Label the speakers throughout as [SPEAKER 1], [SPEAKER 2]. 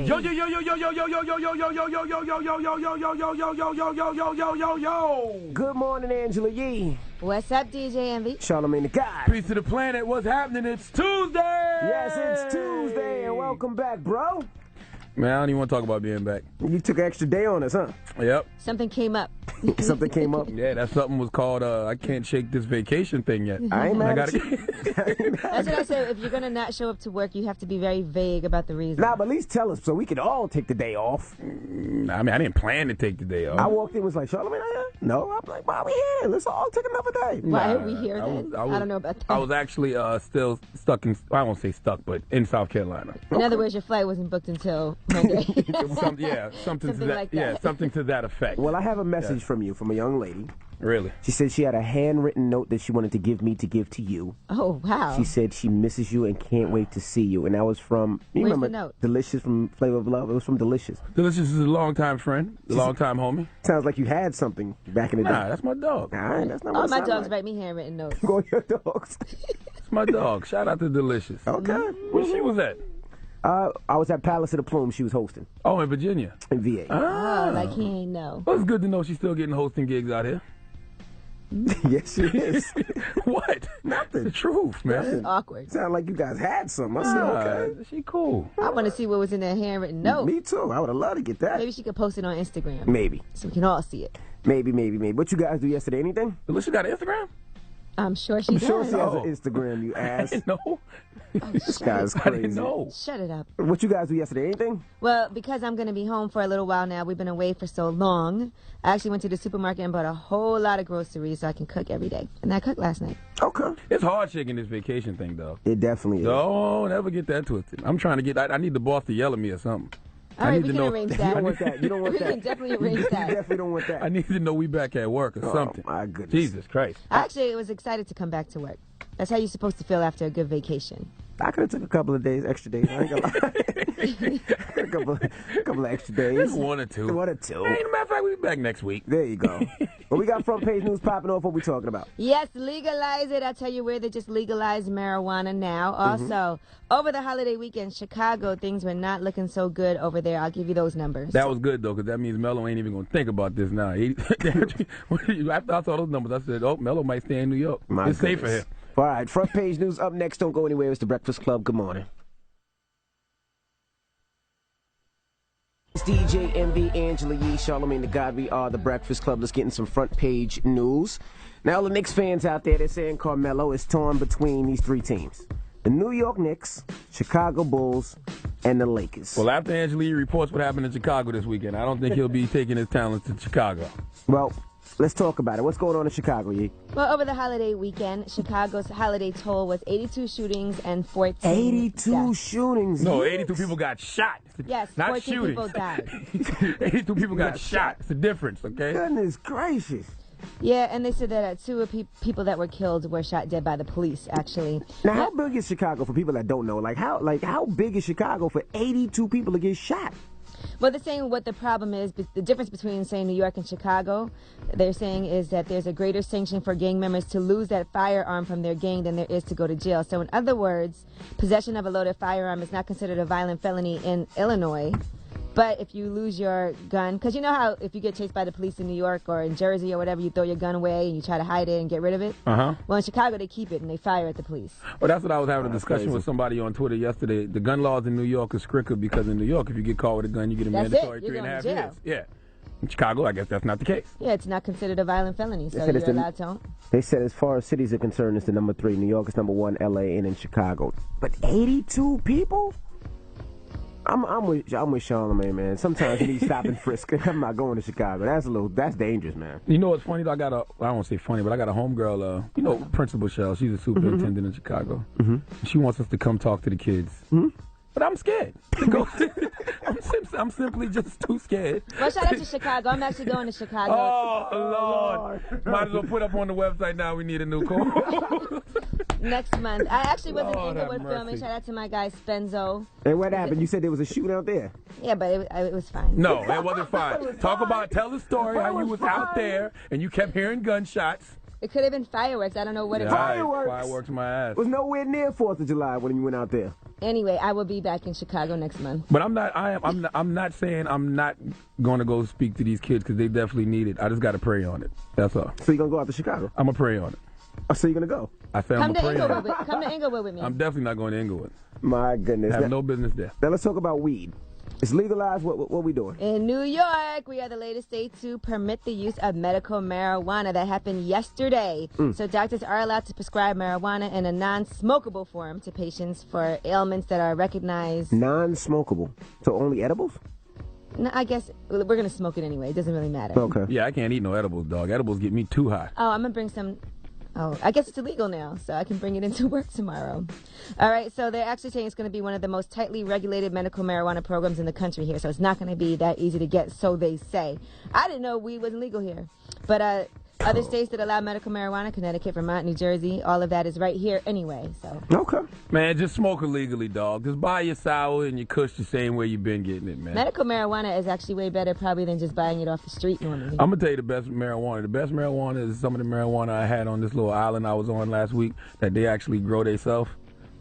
[SPEAKER 1] Tuesday.
[SPEAKER 2] Yo. Good morning, Angela Yee.
[SPEAKER 3] What's up, DJ Envy?
[SPEAKER 2] Charlagmane Tha God.
[SPEAKER 1] Peace to the planet. What's happening? It's Tuesday.
[SPEAKER 2] Yes, it's Tuesday, and welcome back, bro.
[SPEAKER 1] Man, I don't even want to talk about being back.
[SPEAKER 2] You took an extra day on us, huh?
[SPEAKER 1] Yep.
[SPEAKER 3] Something came up.
[SPEAKER 2] Something came up.
[SPEAKER 1] Yeah, that something was called I can't shake this vacation thing yet.
[SPEAKER 2] I ain't mad at you.
[SPEAKER 3] That's what I said. If you're going to not show up to work, you have to be very vague about the reason.
[SPEAKER 2] Nah, but at least tell us so we could all take the day off.
[SPEAKER 1] I mean, I didn't plan to take the day off.
[SPEAKER 2] I walked in and was like, Charlagmane, no. I'm like, why are we here? Let's all take another day.
[SPEAKER 3] Why are we here then? I don't know about that.
[SPEAKER 1] I was actually still stuck in, I won't say stuck, but in South Carolina.
[SPEAKER 3] In other words, your flight wasn't booked until Monday.
[SPEAKER 1] Something to that.
[SPEAKER 3] like that.
[SPEAKER 1] Yeah, something to that effect.
[SPEAKER 2] Well, I have a message from you, from a young lady.
[SPEAKER 1] Really?
[SPEAKER 2] She said she had a handwritten note that she wanted to give me to give to you.
[SPEAKER 3] Oh, wow.
[SPEAKER 2] She said she misses you and can't wait to see you. And that was from, you
[SPEAKER 3] Where's
[SPEAKER 2] remember
[SPEAKER 3] the note?
[SPEAKER 2] Delicious from Flavor of Love? It was from Delicious.
[SPEAKER 1] Delicious is a longtime friend, a longtime homie.
[SPEAKER 2] Sounds like you had something back in the day.
[SPEAKER 1] Nah, that's my dog.
[SPEAKER 2] All right, that's not what
[SPEAKER 3] All
[SPEAKER 2] it
[SPEAKER 3] my
[SPEAKER 2] sound
[SPEAKER 3] dogs
[SPEAKER 2] like.
[SPEAKER 3] write me handwritten notes.
[SPEAKER 2] Go your dogs.
[SPEAKER 1] That's my dog. Shout out to Delicious.
[SPEAKER 2] Okay.
[SPEAKER 1] Where she was at?
[SPEAKER 2] I was at Palace of the Plume. She was hosting
[SPEAKER 1] Oh, in Virginia.
[SPEAKER 2] in VA.
[SPEAKER 3] Oh, like he ain't know.
[SPEAKER 1] Well, it's good to know she's still getting hosting gigs out here.
[SPEAKER 2] Yes, she is.
[SPEAKER 1] What?
[SPEAKER 2] Nothing.
[SPEAKER 1] The truth, man.
[SPEAKER 3] Awkward.
[SPEAKER 2] Sound like you guys had some. I said, okay.
[SPEAKER 1] She cool.
[SPEAKER 3] I want to see what was in that handwritten note.
[SPEAKER 2] Me too. I would have loved to get that.
[SPEAKER 3] Maybe she could post it on Instagram.
[SPEAKER 2] Maybe.
[SPEAKER 3] So we can all see it.
[SPEAKER 2] Maybe. What you guys do yesterday? Anything?
[SPEAKER 1] Delicious got an Instagram?
[SPEAKER 3] I'm sure she
[SPEAKER 2] I'm
[SPEAKER 3] does.
[SPEAKER 2] sure she has
[SPEAKER 1] Oh.
[SPEAKER 2] an Instagram, you ass.
[SPEAKER 1] No.
[SPEAKER 2] This guy's
[SPEAKER 1] I
[SPEAKER 2] crazy.
[SPEAKER 1] didn't know.
[SPEAKER 3] Shut it up.
[SPEAKER 2] What you guys do yesterday? Anything?
[SPEAKER 3] Well, because I'm going to be home for a little while now, we've been away for so long, I actually went to the supermarket and bought a whole lot of groceries so I can cook every day. And I cooked last night.
[SPEAKER 2] Okay.
[SPEAKER 1] It's hard shaking this vacation thing, though.
[SPEAKER 2] It definitely is.
[SPEAKER 1] Don't ever get that twisted. I'm trying to get, I need the boss to yell at me or something.
[SPEAKER 3] All right, we can arrange
[SPEAKER 2] You
[SPEAKER 3] that.
[SPEAKER 2] don't want that. You don't want
[SPEAKER 3] We
[SPEAKER 2] that.
[SPEAKER 3] can definitely arrange
[SPEAKER 2] You
[SPEAKER 3] that.
[SPEAKER 2] definitely don't want that.
[SPEAKER 1] I need to know we back at work or something.
[SPEAKER 2] My goodness.
[SPEAKER 1] Jesus Christ.
[SPEAKER 3] I actually was excited to come back to work. That's how you're supposed to feel after a good vacation.
[SPEAKER 2] I could have took a couple of days, extra days. I ain't gonna lie. a couple of extra days.
[SPEAKER 1] One or two.
[SPEAKER 2] One or two.
[SPEAKER 1] Hey, matter of fact, we'll be back next week.
[SPEAKER 2] There you go. Well, we got front page news popping off. What we talking about?
[SPEAKER 3] Yes, legalize it. I tell you where they just legalized marijuana now. Also, over the holiday weekend, Chicago, things were not looking so good over there. I'll give you those numbers.
[SPEAKER 1] That was good, though, because that means Mello ain't even going to think about this now. After I saw those numbers, I said, oh, Mello might stay in New York. It's safer here.
[SPEAKER 2] All right, front page news up next. Don't go anywhere. It's the Breakfast Club. Good morning. It's DJ MB, Angela Yee, Charlagmane Tha God. We are the Breakfast Club. Let's get in some front page news. Now, all the Knicks fans out there, they're saying Carmelo is torn between these three teams: the New York Knicks, Chicago Bulls, and the Lakers.
[SPEAKER 1] Well, after Angela Yee reports what happened in Chicago this weekend, I don't think he'll be taking his talents to Chicago.
[SPEAKER 2] Well, let's talk about it. What's going on in Chicago, Yee?
[SPEAKER 3] Well, over the holiday weekend, Chicago's holiday toll was 82 shootings and 14
[SPEAKER 2] 82
[SPEAKER 3] deaths.
[SPEAKER 2] shootings.
[SPEAKER 1] No, 82 people got shot.
[SPEAKER 3] Yes,
[SPEAKER 1] not
[SPEAKER 3] 14
[SPEAKER 1] shooting.
[SPEAKER 3] people died.
[SPEAKER 1] 82 people got shot. It's a difference, okay?
[SPEAKER 2] Goodness gracious.
[SPEAKER 3] Yeah, and they said that two of people that were killed were shot dead by the police, actually.
[SPEAKER 2] Now, how big is Chicago for people that don't know? How big is Chicago for 82 people to get shot?
[SPEAKER 3] Well, they're saying what the problem is, the difference between, say, New York and Chicago, they're saying is that there's a greater sanction for gang members to lose that firearm from their gang than there is to go to jail. So in other words, possession of a loaded firearm is not considered a violent felony in Illinois. But if you lose your gun, because you know how if you get chased by the police in New York or in Jersey or whatever, you throw your gun away and you try to hide it and get rid of it?
[SPEAKER 1] Uh-huh.
[SPEAKER 3] Well, in Chicago, they keep it and they fire at the police.
[SPEAKER 1] Well, that's what I was having a discussion
[SPEAKER 2] crazy.
[SPEAKER 1] with somebody on Twitter yesterday. The gun laws in New York are stricter because in New York, if you get caught with a gun, you get a
[SPEAKER 3] That's
[SPEAKER 1] mandatory
[SPEAKER 3] it. You're
[SPEAKER 1] 3.5
[SPEAKER 3] going to
[SPEAKER 1] years. Yeah. In Chicago, I guess that's not the case.
[SPEAKER 3] Yeah, it's not considered a violent felony, so
[SPEAKER 2] said
[SPEAKER 3] you're
[SPEAKER 2] it's the-
[SPEAKER 3] allowed to.
[SPEAKER 2] They said as far as cities are concerned, it's the number 3. New York is number 1, LA, and then Chicago. But 82 people? I'm with Charlagmane, man. Sometimes you need to stop and frisk. I'm not going to Chicago. That's dangerous, man.
[SPEAKER 1] You know what's funny? I don't want to say funny, but I got a homegirl, Principal Shell. She's a superintendent in Chicago. She wants us to come talk to the kids. But I'm scared to go. I'm simply just too scared.
[SPEAKER 3] Well, shout out to Chicago. I'm actually going to Chicago.
[SPEAKER 1] Oh, Lord. Might as well put up on the website now. We need a new call.
[SPEAKER 3] Next month. I actually was in
[SPEAKER 1] Lord have
[SPEAKER 3] Inglewood filming.
[SPEAKER 1] mercy.
[SPEAKER 3] Shout out to my guy Spenzo.
[SPEAKER 2] And what happened? You said there was a shooting out there.
[SPEAKER 3] Yeah, but it was fine.
[SPEAKER 1] No, it wasn't fine. Tell the story how you was out there and you kept hearing gunshots.
[SPEAKER 3] It could have been fireworks. I don't know what it was.
[SPEAKER 2] Fireworks?
[SPEAKER 1] Fireworks my ass.
[SPEAKER 2] It was nowhere near 4th of July when you went out there.
[SPEAKER 3] Anyway, I will be back in Chicago next month.
[SPEAKER 1] But I'm not saying I'm not going to go speak to these kids because they definitely need it. I just got to pray on it. That's all.
[SPEAKER 2] So you're going to go out to Chicago?
[SPEAKER 1] I'm going to pray on it.
[SPEAKER 2] Oh, so you're going to go?
[SPEAKER 1] I said I'm going to pray on it.
[SPEAKER 3] Come to Inglewood with me.
[SPEAKER 1] I'm definitely not going to Inglewood.
[SPEAKER 2] My goodness.
[SPEAKER 1] I have no business there.
[SPEAKER 2] Now let's talk about weed. It's legalized. What we doing?
[SPEAKER 3] In New York, we are the latest state to permit the use of medical marijuana. That happened yesterday. So doctors are allowed to prescribe marijuana in a non-smokable form to patients for ailments that are recognized.
[SPEAKER 2] Non-smokable. So only edibles?
[SPEAKER 3] No, I guess we're going to smoke it anyway. It doesn't really matter.
[SPEAKER 2] Okay.
[SPEAKER 1] Yeah, I can't eat no edibles, dog. Edibles get me too high.
[SPEAKER 3] Oh, I'm going to bring some. Oh, I guess it's illegal now, so I can bring it into work tomorrow. All right, so they're actually saying it's going to be one of the most tightly regulated medical marijuana programs in the country here, so it's not going to be that easy to get, so they say. I didn't know weed wasn't legal here. But other states that allow medical marijuana, Connecticut, Vermont, New Jersey, all of that is right here anyway. So.
[SPEAKER 2] Okay.
[SPEAKER 1] Man, just smoke it legally, dog. Just buy your sour and your kush the same way you've been getting it, man.
[SPEAKER 3] Medical marijuana is actually way better probably than just buying it off the street normally.
[SPEAKER 1] I'm going to tell you the best marijuana. The best marijuana is some of the marijuana I had on this little island I was on last week that they actually grow themselves.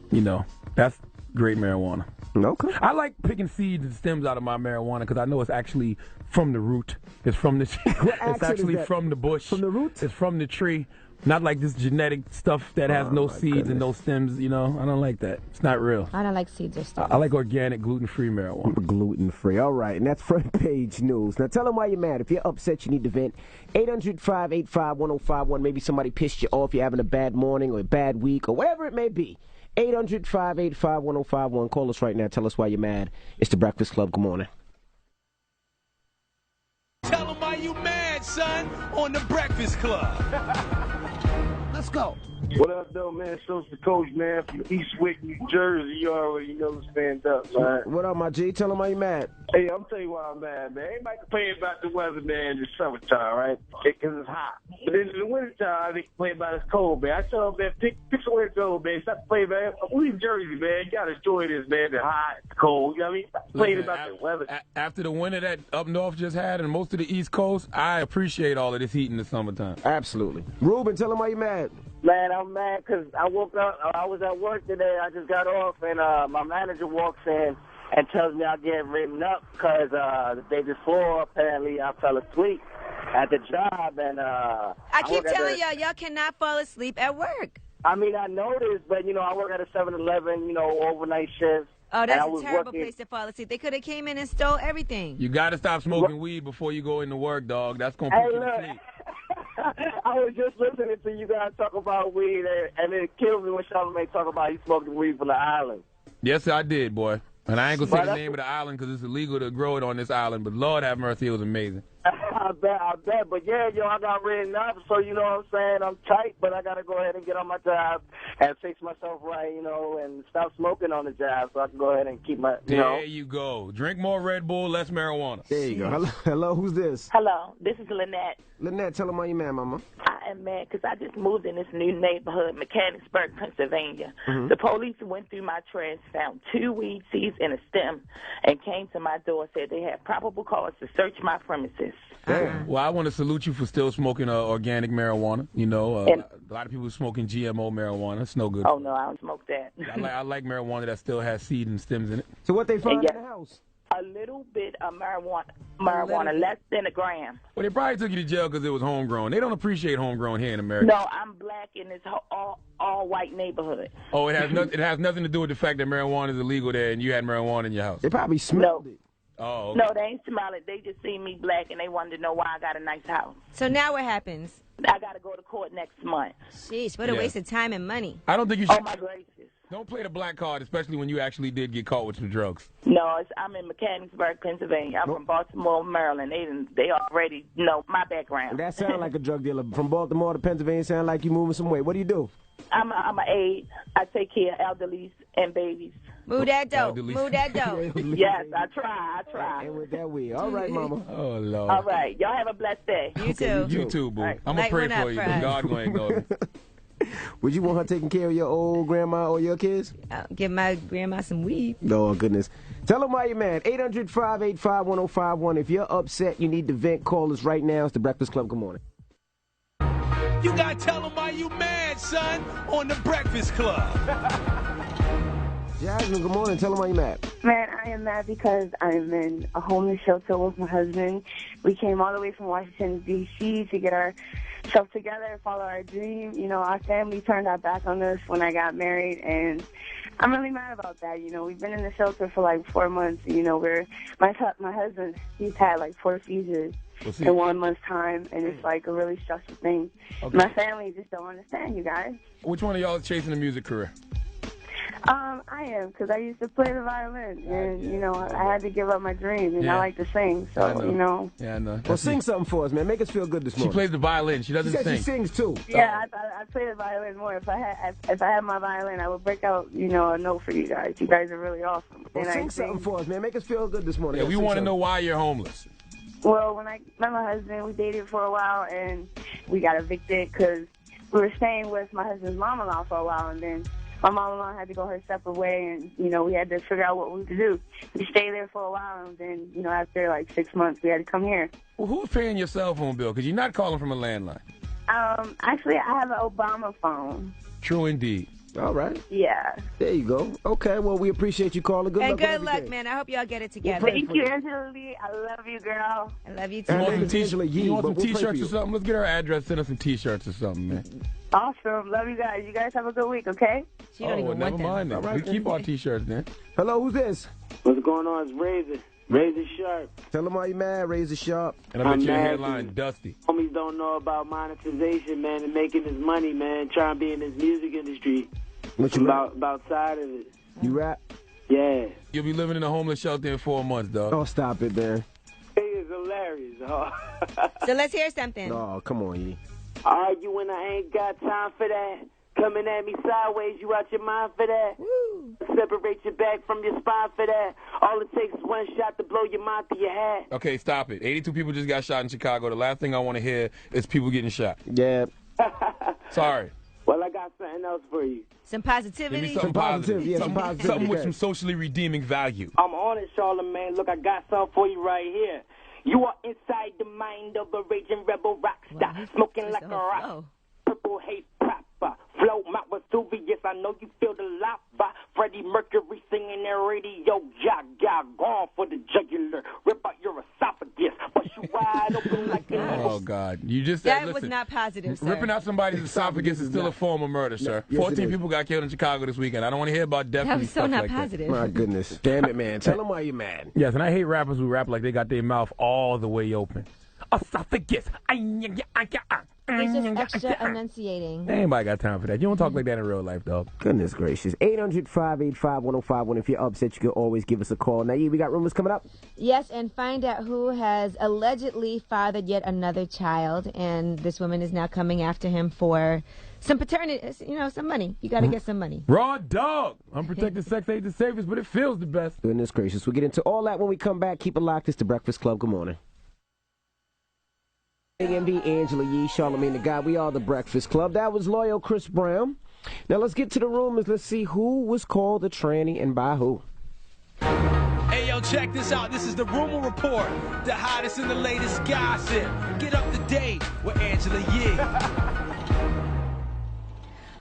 [SPEAKER 1] You know, that's great marijuana.
[SPEAKER 2] Okay.
[SPEAKER 1] I like picking seeds and stems out of my marijuana because I know it's actually from the root. It's from the it's actually from the bush.
[SPEAKER 2] From the root?
[SPEAKER 1] It's from the tree. Not like this genetic stuff that has no seeds and no stems, you know. I don't like that. It's not real.
[SPEAKER 3] I don't like seeds or stems.
[SPEAKER 1] I like organic, gluten-free marijuana.
[SPEAKER 2] Gluten-free. All right, and that's front page news. Now tell them why you're mad. If you're upset, you need to vent. 800-585-1051. Maybe somebody pissed you off. You're having a bad morning or a bad week or whatever it may be. 800-585-1051. Call us right now. Tell us why you're mad. It's the Breakfast Club. Good morning.
[SPEAKER 4] Tell them why you mad, son, on the Breakfast Club.
[SPEAKER 2] Let's go.
[SPEAKER 5] What up, though, man? So's the coach, man, from Eastwick, New Jersey. You already know stand up, man.
[SPEAKER 2] What up, my G? Tell them why you mad.
[SPEAKER 5] Hey, I'm telling you why I'm mad, man. Everybody complain about the weather, man, in the summertime, right? Because it's hot. But then in the wintertime, they complain about it's cold, man. I tell them, man, pick somewhere to go, man. Stop complaining, man. We in Jersey, man. You got to enjoy this, man. It's hot, it's cold. You know what I mean? Stop complaining about the weather.
[SPEAKER 1] After the winter that up north just had and most of the East Coast, I appreciate all of this heat in the summertime.
[SPEAKER 2] Absolutely. Ruben, tell them why you mad.
[SPEAKER 6] Man, I'm mad because I woke up, I was at work today, I just got off, and my manager walks in and tells me I'll get written up because the day before, apparently, I fell asleep at the job. And
[SPEAKER 3] I keep telling y'all cannot fall asleep at work.
[SPEAKER 6] I mean, I noticed, but, you know, I work at a 7-Eleven, you know, overnight shifts.
[SPEAKER 3] Oh, that's a terrible place to fall asleep. They could have came in and stole everything.
[SPEAKER 1] You got to stop smoking weed before you go into work, dog. That's going to put you to sleep.
[SPEAKER 6] I was just listening to you guys talk about weed, and it kills me when Charlagmane talk about he smoked the weed from the island.
[SPEAKER 1] Yes, I did, boy. And I ain't going to say the name of the island because it's illegal to grow it on this island, but Lord have mercy, it was amazing.
[SPEAKER 6] I bet. But, yeah, yo, I got written up, so you know what I'm saying? I'm tight, but I got to go ahead and get on my job and fix myself right, you know, and stop smoking on the job so I can go ahead and keep my, you know.
[SPEAKER 1] There you go. Drink more Red Bull, less marijuana.
[SPEAKER 2] There you go. Hello, who's this?
[SPEAKER 7] Hello, this is Lynette.
[SPEAKER 2] Lynette, tell them why you mad, mama.
[SPEAKER 7] I am mad because I just moved in this new neighborhood, Mechanicsburg, Pennsylvania. The police went through my trash, found 2 weed seeds and a stem, and came to my door, said they had probable cause to search my premises.
[SPEAKER 2] Damn.
[SPEAKER 1] Well, I want to salute you for still smoking organic marijuana. You know, a lot of people smoking GMO marijuana. It's no good.
[SPEAKER 7] Oh, no, I don't smoke that.
[SPEAKER 1] I like marijuana that still has seed and stems in it.
[SPEAKER 2] So what they found in the house?
[SPEAKER 7] A little bit of marijuana, less than a gram.
[SPEAKER 1] Well, they probably took you to jail because it was homegrown. They don't appreciate homegrown here in America.
[SPEAKER 7] No, I'm black in this all-white neighborhood.
[SPEAKER 1] Oh, it has nothing to do with the fact that marijuana is illegal there and you had marijuana in your house.
[SPEAKER 2] They probably smelled it.
[SPEAKER 1] Oh, okay.
[SPEAKER 7] No, they ain't smell it. They just see me black, and they wanted to know why I got a nice house.
[SPEAKER 3] So now what happens?
[SPEAKER 7] I got to go to court next month.
[SPEAKER 3] Sheesh, what a waste of time and money.
[SPEAKER 1] I don't think you should.
[SPEAKER 7] Oh, my gracious.
[SPEAKER 1] Don't play the black card, especially when you actually did get caught with some drugs.
[SPEAKER 7] No, I'm in Mechanicsburg, Pennsylvania. I'm from Baltimore, Maryland. They already know my background.
[SPEAKER 2] That sounds like a drug dealer. From Baltimore to Pennsylvania, sound like you moving some weight. What do you do?
[SPEAKER 7] I'm an aide. I take care of elderlies and babies.
[SPEAKER 3] Move that dough. Move that dough.
[SPEAKER 7] Yes, I try.
[SPEAKER 2] And with that weed. All right, mama.
[SPEAKER 1] Oh, Lord.
[SPEAKER 7] All right. Y'all have a blessed day.
[SPEAKER 3] You too.
[SPEAKER 1] You too, boo.
[SPEAKER 7] Right.
[SPEAKER 1] I'm going to pray for you, but God going to ignore me.
[SPEAKER 2] Would you want her taking care of your old grandma or your kids?
[SPEAKER 3] I'll give my grandma some weed.
[SPEAKER 2] Oh, goodness. Tell them why you're mad. 800-585-1051. If you're upset, you need to vent. Call us right now. It's the Breakfast Club. Good morning.
[SPEAKER 4] You gotta tell them why you mad, son, on the Breakfast Club.
[SPEAKER 2] Jasmine, good morning. Tell them why you mad.
[SPEAKER 8] Man, I am mad because I'm in a homeless shelter with my husband. We came all the way from Washington, D.C. to get ourselves together and follow our dream. You know, our family turned our back on us when I got married, and I'm really mad about that. You know, we've been in the shelter for like 4 months. You know, my husband, he's had like 4 seizures in 1 month's time, and it's like a really stressful thing. Okay. My family just don't understand, you guys.
[SPEAKER 1] Which one of y'all is chasing a music career?
[SPEAKER 8] I am, because I used to play the violin, and, you know, I had to give up my dream, and I like to sing, so, you know.
[SPEAKER 1] Yeah, I know.
[SPEAKER 2] Well, sing something for us, man. Make us feel good this morning.
[SPEAKER 1] She plays the violin. She doesn't sing.
[SPEAKER 2] She sings, too.
[SPEAKER 8] Yeah, I play the violin more. If I had my violin, I would break out, you know, a note for you guys. You guys are really awesome.
[SPEAKER 2] Well, sing something for us, man. Make us feel good this morning.
[SPEAKER 1] Yeah, we want to know why you're homeless.
[SPEAKER 8] Well, when I met my husband, we dated for a while, and we got evicted because we were staying with my husband's mom-in-law for a while, and then my mom-in-law had to go her separate way, and, you know, we had to figure out what we could do. We stayed there for a while, and then, you know, after like 6 months, we had to come here.
[SPEAKER 1] Well, who's paying your cell phone bill? Because you're not calling from a landline.
[SPEAKER 8] Actually, I have an Obama phone.
[SPEAKER 1] True indeed.
[SPEAKER 2] All right.
[SPEAKER 8] Yeah.
[SPEAKER 2] There you go. Okay, well, we appreciate you calling. Good luck.
[SPEAKER 3] And good luck, man. I hope y'all get it together.
[SPEAKER 8] Thank you, Angela Lee. I love you, girl.
[SPEAKER 3] I love you, too.
[SPEAKER 2] You want
[SPEAKER 1] some T-shirts or something? Let's get her address. Send us some T-shirts or something, man.
[SPEAKER 8] Awesome. Love you guys. You guys have a good week, okay?
[SPEAKER 3] She don't even
[SPEAKER 1] never
[SPEAKER 3] want
[SPEAKER 1] mind
[SPEAKER 3] them.
[SPEAKER 1] that. We keep our T-shirts, man.
[SPEAKER 2] Hello, who's this?
[SPEAKER 6] What's going on? It's Razor. Razor Sharp.
[SPEAKER 2] Tell them why you mad, Razor Sharp.
[SPEAKER 1] And I bet your headline, Dusty.
[SPEAKER 6] Homies don't know about monetization, man, and making his money, man, trying to be in this music industry.
[SPEAKER 2] What you
[SPEAKER 6] about side of it.
[SPEAKER 2] You rap?
[SPEAKER 6] Yeah.
[SPEAKER 1] You'll be living in a homeless shelter in 4 months, dog.
[SPEAKER 2] Oh, stop it, man.
[SPEAKER 6] It is hilarious, dog.
[SPEAKER 3] So let's hear something.
[SPEAKER 2] Oh, come on, Yee.
[SPEAKER 6] Arguing, I ain't got time for that. Coming at me sideways, you out your mind for that.
[SPEAKER 3] Woo.
[SPEAKER 6] Separate your back from your spine for that. All it takes is one shot to blow your mind through your head.
[SPEAKER 1] Okay, stop it. 82 people just got shot in Chicago. The last thing I want to hear is people getting shot.
[SPEAKER 2] Yeah.
[SPEAKER 1] Sorry.
[SPEAKER 6] Well, I got something else for you.
[SPEAKER 3] Some positivity.
[SPEAKER 1] Give me something positive.
[SPEAKER 2] Yeah,
[SPEAKER 1] something with some socially redeeming value.
[SPEAKER 6] I'm on it, Charlagmane. Look, I got something for you right here. You are inside the mind of a raging rebel rock star, smoking like a rock. Purple haze proper, flow Mount Vesuvius. I know you feel the lava. Freddie Mercury singing that radio. Gone for the jugular. Rip out your esophagus, but you wide open like an
[SPEAKER 1] Oh God! You just said
[SPEAKER 3] that was not positive, sir.
[SPEAKER 1] Ripping out somebody's esophagus is still a form of murder, sir.
[SPEAKER 2] Yes,
[SPEAKER 1] 14 people got killed in Chicago this weekend. I don't want to hear about death.
[SPEAKER 3] That was so not
[SPEAKER 1] like
[SPEAKER 3] positive.
[SPEAKER 2] My goodness. Damn it, man. Tell them why you're mad.
[SPEAKER 1] Yes, and I hate rappers who rap like they got their mouth all the way open. Esophagus.
[SPEAKER 3] It's just extra enunciating.
[SPEAKER 1] Anybody got time for that? You don't talk like that in real life, dog.
[SPEAKER 2] Goodness gracious. 800-585-1051. If you're upset, you can always give us a call. Now, we got rumors coming up.
[SPEAKER 3] Yes, and find out who has allegedly fathered yet another child. And this woman is now coming after him for some paternity, some money. You got to get some money.
[SPEAKER 1] Raw dog. Unprotected sex ain't the safest, but it feels the best.
[SPEAKER 2] Goodness gracious. We'll get into all that when we come back. Keep it locked. It's the Breakfast Club. Good morning. AMB, Angela Yee, Charlagmane Tha God. We are the Breakfast Club. That was loyal Chris Brown. Now let's get to the rumors. Let's see who was called a tranny and by who.
[SPEAKER 4] Hey, yo, check this out. This is the Rumor Report, the hottest and the latest gossip. Get up to date with Angela Yee.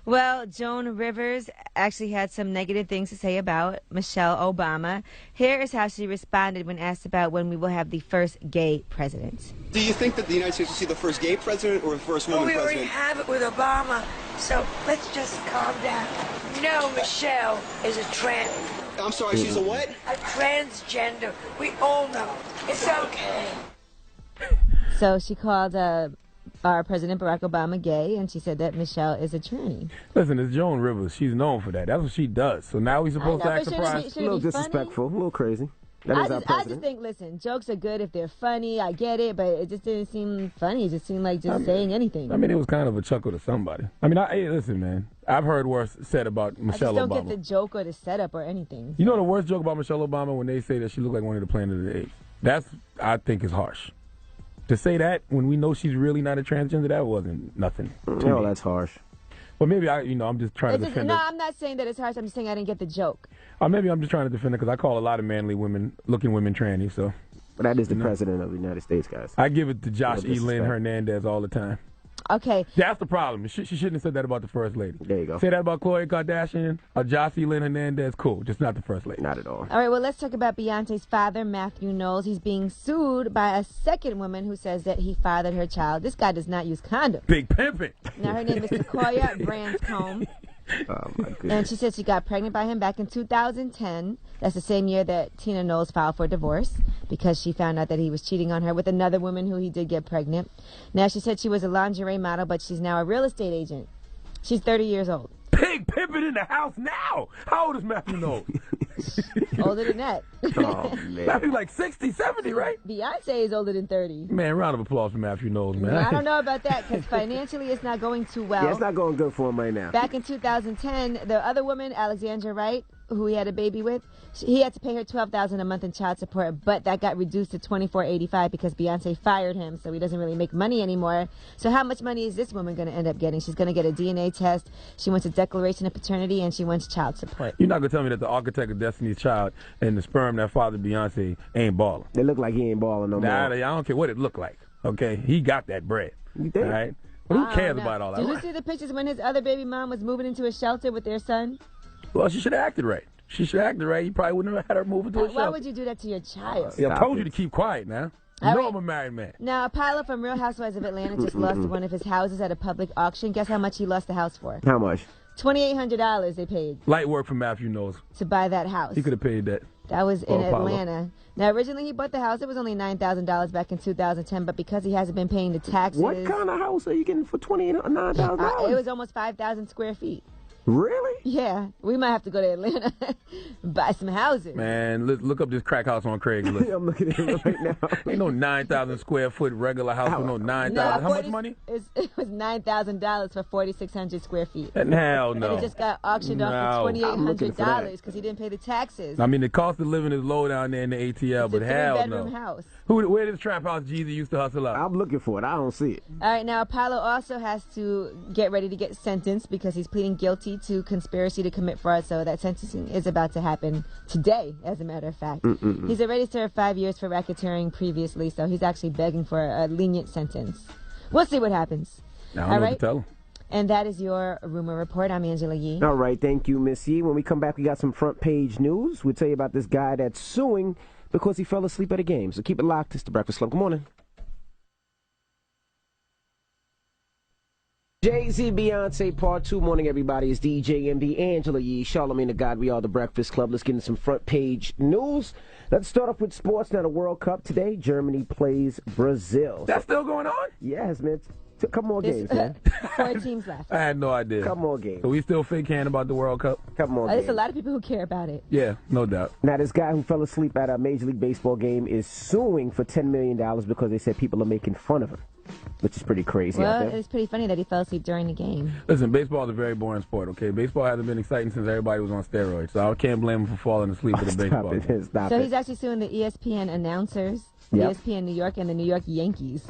[SPEAKER 3] Well, Joan Rivers actually had some negative things to say about Michelle Obama. Here is how she responded when asked about when we will have the first gay president.
[SPEAKER 9] Do you think that the United States will see the first gay president or the first woman president?
[SPEAKER 10] We already have it with Obama, so let's just calm down. No, Michelle is a trans.
[SPEAKER 9] I'm sorry, she's a what?
[SPEAKER 10] A transgender. We all know. It's okay.
[SPEAKER 3] So she called our President Barack Obama gay, and she said that Michelle is a tranny.
[SPEAKER 1] Listen, it's Joan Rivers. She's known for that. That's what she does. So now we're supposed to act surprised.
[SPEAKER 2] A little disrespectful, a little crazy. I
[SPEAKER 3] just think, listen, jokes are good if they're funny. I get it, but it just didn't seem funny. It just seemed like saying anything.
[SPEAKER 1] I mean, it was kind of a chuckle to somebody. I mean, hey, listen, man. I've heard worse said about Michelle Obama.
[SPEAKER 3] I just don't get the joke or the setup or anything.
[SPEAKER 1] You know the worst joke about Michelle Obama when they say that she looked like one of the Planet of the Apes. That's, I think, is harsh. To say that when we know she's really not a transgender, that wasn't nothing.
[SPEAKER 2] No, that's harsh.
[SPEAKER 1] Well, maybe I'm just trying to defend her.
[SPEAKER 3] No, I'm not saying that it's harsh. I'm just saying I didn't get the joke.
[SPEAKER 1] Or maybe I'm just trying to defend her because I call a lot of manly looking women tranny. So,
[SPEAKER 2] but that is the president of the United States, guys.
[SPEAKER 1] I give it to Josh Elin Hernandez all the time.
[SPEAKER 3] Okay.
[SPEAKER 1] That's the problem. She shouldn't have said that about the first lady.
[SPEAKER 2] There you go.
[SPEAKER 1] Say that about Khloe Kardashian or Jocelyn Hernandez. Cool. Just not the first lady.
[SPEAKER 2] Not at all.
[SPEAKER 3] All right, well, let's talk about Beyonce's father, Matthew Knowles. He's being sued by a second woman who says that he fathered her child. This guy does not use condoms.
[SPEAKER 1] Big pimpin'.
[SPEAKER 3] Now, her name is Sequoia Branscombe.
[SPEAKER 2] Oh, my goodness.
[SPEAKER 3] And she said she got pregnant by him back in 2010. That's the same year that Tina Knowles filed for divorce because she found out that he was cheating on her with another woman who he did get pregnant. Now, she said she was a lingerie model, but she's now a real estate agent. She's 30 years old.
[SPEAKER 1] Big pimpin' in the house now. How old is Matthew Knowles?
[SPEAKER 3] Older than that.
[SPEAKER 2] Oh, man.
[SPEAKER 1] Matthew's like 60, 70, right?
[SPEAKER 3] Beyonce is older than 30.
[SPEAKER 1] Man, round of applause for Matthew Knowles, man.
[SPEAKER 3] I don't know about that because financially it's not going too well.
[SPEAKER 2] Yeah, it's not going good for him right now.
[SPEAKER 3] Back in 2010, the other woman, Alexandra Wright, who he had a baby with, he had to pay her $12,000 a month in child support, but that got reduced to $24.85 because Beyonce fired him, so he doesn't really make money anymore. So how much money is this woman going to end up getting? She's going to get a DNA test, she wants a declaration of paternity, and she wants child support.
[SPEAKER 1] You're not going to tell me that the architect of Destiny's Child and the sperm that fathered Beyonce ain't balling.
[SPEAKER 2] They look like he ain't balling no more.
[SPEAKER 1] I don't care what it looked like, okay? He got that bread,
[SPEAKER 2] You think?
[SPEAKER 1] all right? But who cares about all that?
[SPEAKER 3] Did you see the pictures when his other baby mom was moving into a shelter with their son?
[SPEAKER 1] Well, she should have acted right. She should have acted right. You probably wouldn't have had her move into a shelter.
[SPEAKER 3] Why would you do that to your child?
[SPEAKER 1] I told you to keep quiet now. You
[SPEAKER 3] All
[SPEAKER 1] know
[SPEAKER 3] right.
[SPEAKER 1] I'm a married man.
[SPEAKER 3] Now, a pilot from Real Housewives of Atlanta just lost one of his houses at a public auction. Guess how much he lost the house for?
[SPEAKER 2] How much?
[SPEAKER 3] $2,800 they paid
[SPEAKER 1] Light work for Matthew Knowles.
[SPEAKER 3] to buy that house.
[SPEAKER 1] He could have paid that.
[SPEAKER 3] That was in
[SPEAKER 1] Oh, Apollo.
[SPEAKER 3] Atlanta. Now, originally he bought the house. It was only $9,000 back in 2010, but because he hasn't been paying the taxes.
[SPEAKER 2] What kind of house are you getting for $29,000?
[SPEAKER 3] It was almost 5,000 square feet.
[SPEAKER 2] Really?
[SPEAKER 3] Yeah, we might have to go to Atlanta buy some houses.
[SPEAKER 1] Man, look up this crack house on Craigslist.
[SPEAKER 2] I'm looking at it right now.
[SPEAKER 1] Ain't no 9,000 square foot regular house with no 9,000. How much money?
[SPEAKER 3] It was $9,000 for 4,600 square feet.
[SPEAKER 1] Hell no.
[SPEAKER 3] And it just got auctioned off for $2,800 because he didn't pay the taxes.
[SPEAKER 1] I mean, the cost of living is low down there in the ATL, but
[SPEAKER 3] It's a
[SPEAKER 1] hell
[SPEAKER 3] three-bedroom
[SPEAKER 1] no.
[SPEAKER 3] house.
[SPEAKER 1] Where did the trap house Jeezy used to hustle up?
[SPEAKER 2] I'm looking for it. I don't see it.
[SPEAKER 3] All right, now Apollo also has to get ready to get sentenced because he's pleading guilty to conspiracy to commit fraud, so that sentencing is about to happen today, as a matter of fact. He's already served 5 years for racketeering previously, so he's actually begging for a lenient sentence. We'll see what happens.
[SPEAKER 1] I don't know what to tell him.
[SPEAKER 3] And that is your Rumor Report. I'm Angela Yee.
[SPEAKER 2] All right, thank you, Miss Yee. When we come back, we got some front page news. We'll tell you about this guy that's suing because he fell asleep at a game. So keep it locked. It's the Breakfast Club. Good morning. Jay-Z, Beyonce, Part 2. Morning, everybody. It's DJ MB, Angela Yee, Charlagmane Tha God. We are the Breakfast Club. Let's get into some front page news. Let's start off with sports. Now, the World Cup today. Germany plays Brazil.
[SPEAKER 1] That's still going on?
[SPEAKER 2] Yes, man. A couple more games, man.
[SPEAKER 3] 4 teams left.
[SPEAKER 1] I had no idea.
[SPEAKER 2] Couple more games.
[SPEAKER 1] So we still fake can about the World Cup?
[SPEAKER 2] Couple more
[SPEAKER 3] There's
[SPEAKER 2] games.
[SPEAKER 3] a lot of people who care about it.
[SPEAKER 1] Yeah, no doubt.
[SPEAKER 2] Now, this guy who fell asleep at a Major League Baseball game is suing for $10 million because they said people are making fun of him, which is pretty crazy out
[SPEAKER 3] Well,
[SPEAKER 2] there.
[SPEAKER 3] it's pretty funny that he fell asleep during the game.
[SPEAKER 1] Listen, baseball is a very boring sport, okay? Baseball hasn't been exciting since everybody was on steroids, so I can't blame him for falling asleep at a baseball game.
[SPEAKER 2] Stop it. Stop
[SPEAKER 3] So
[SPEAKER 2] it.
[SPEAKER 3] he's actually suing the ESPN announcers,
[SPEAKER 2] Yep.
[SPEAKER 3] ESPN New York, and the New York Yankees.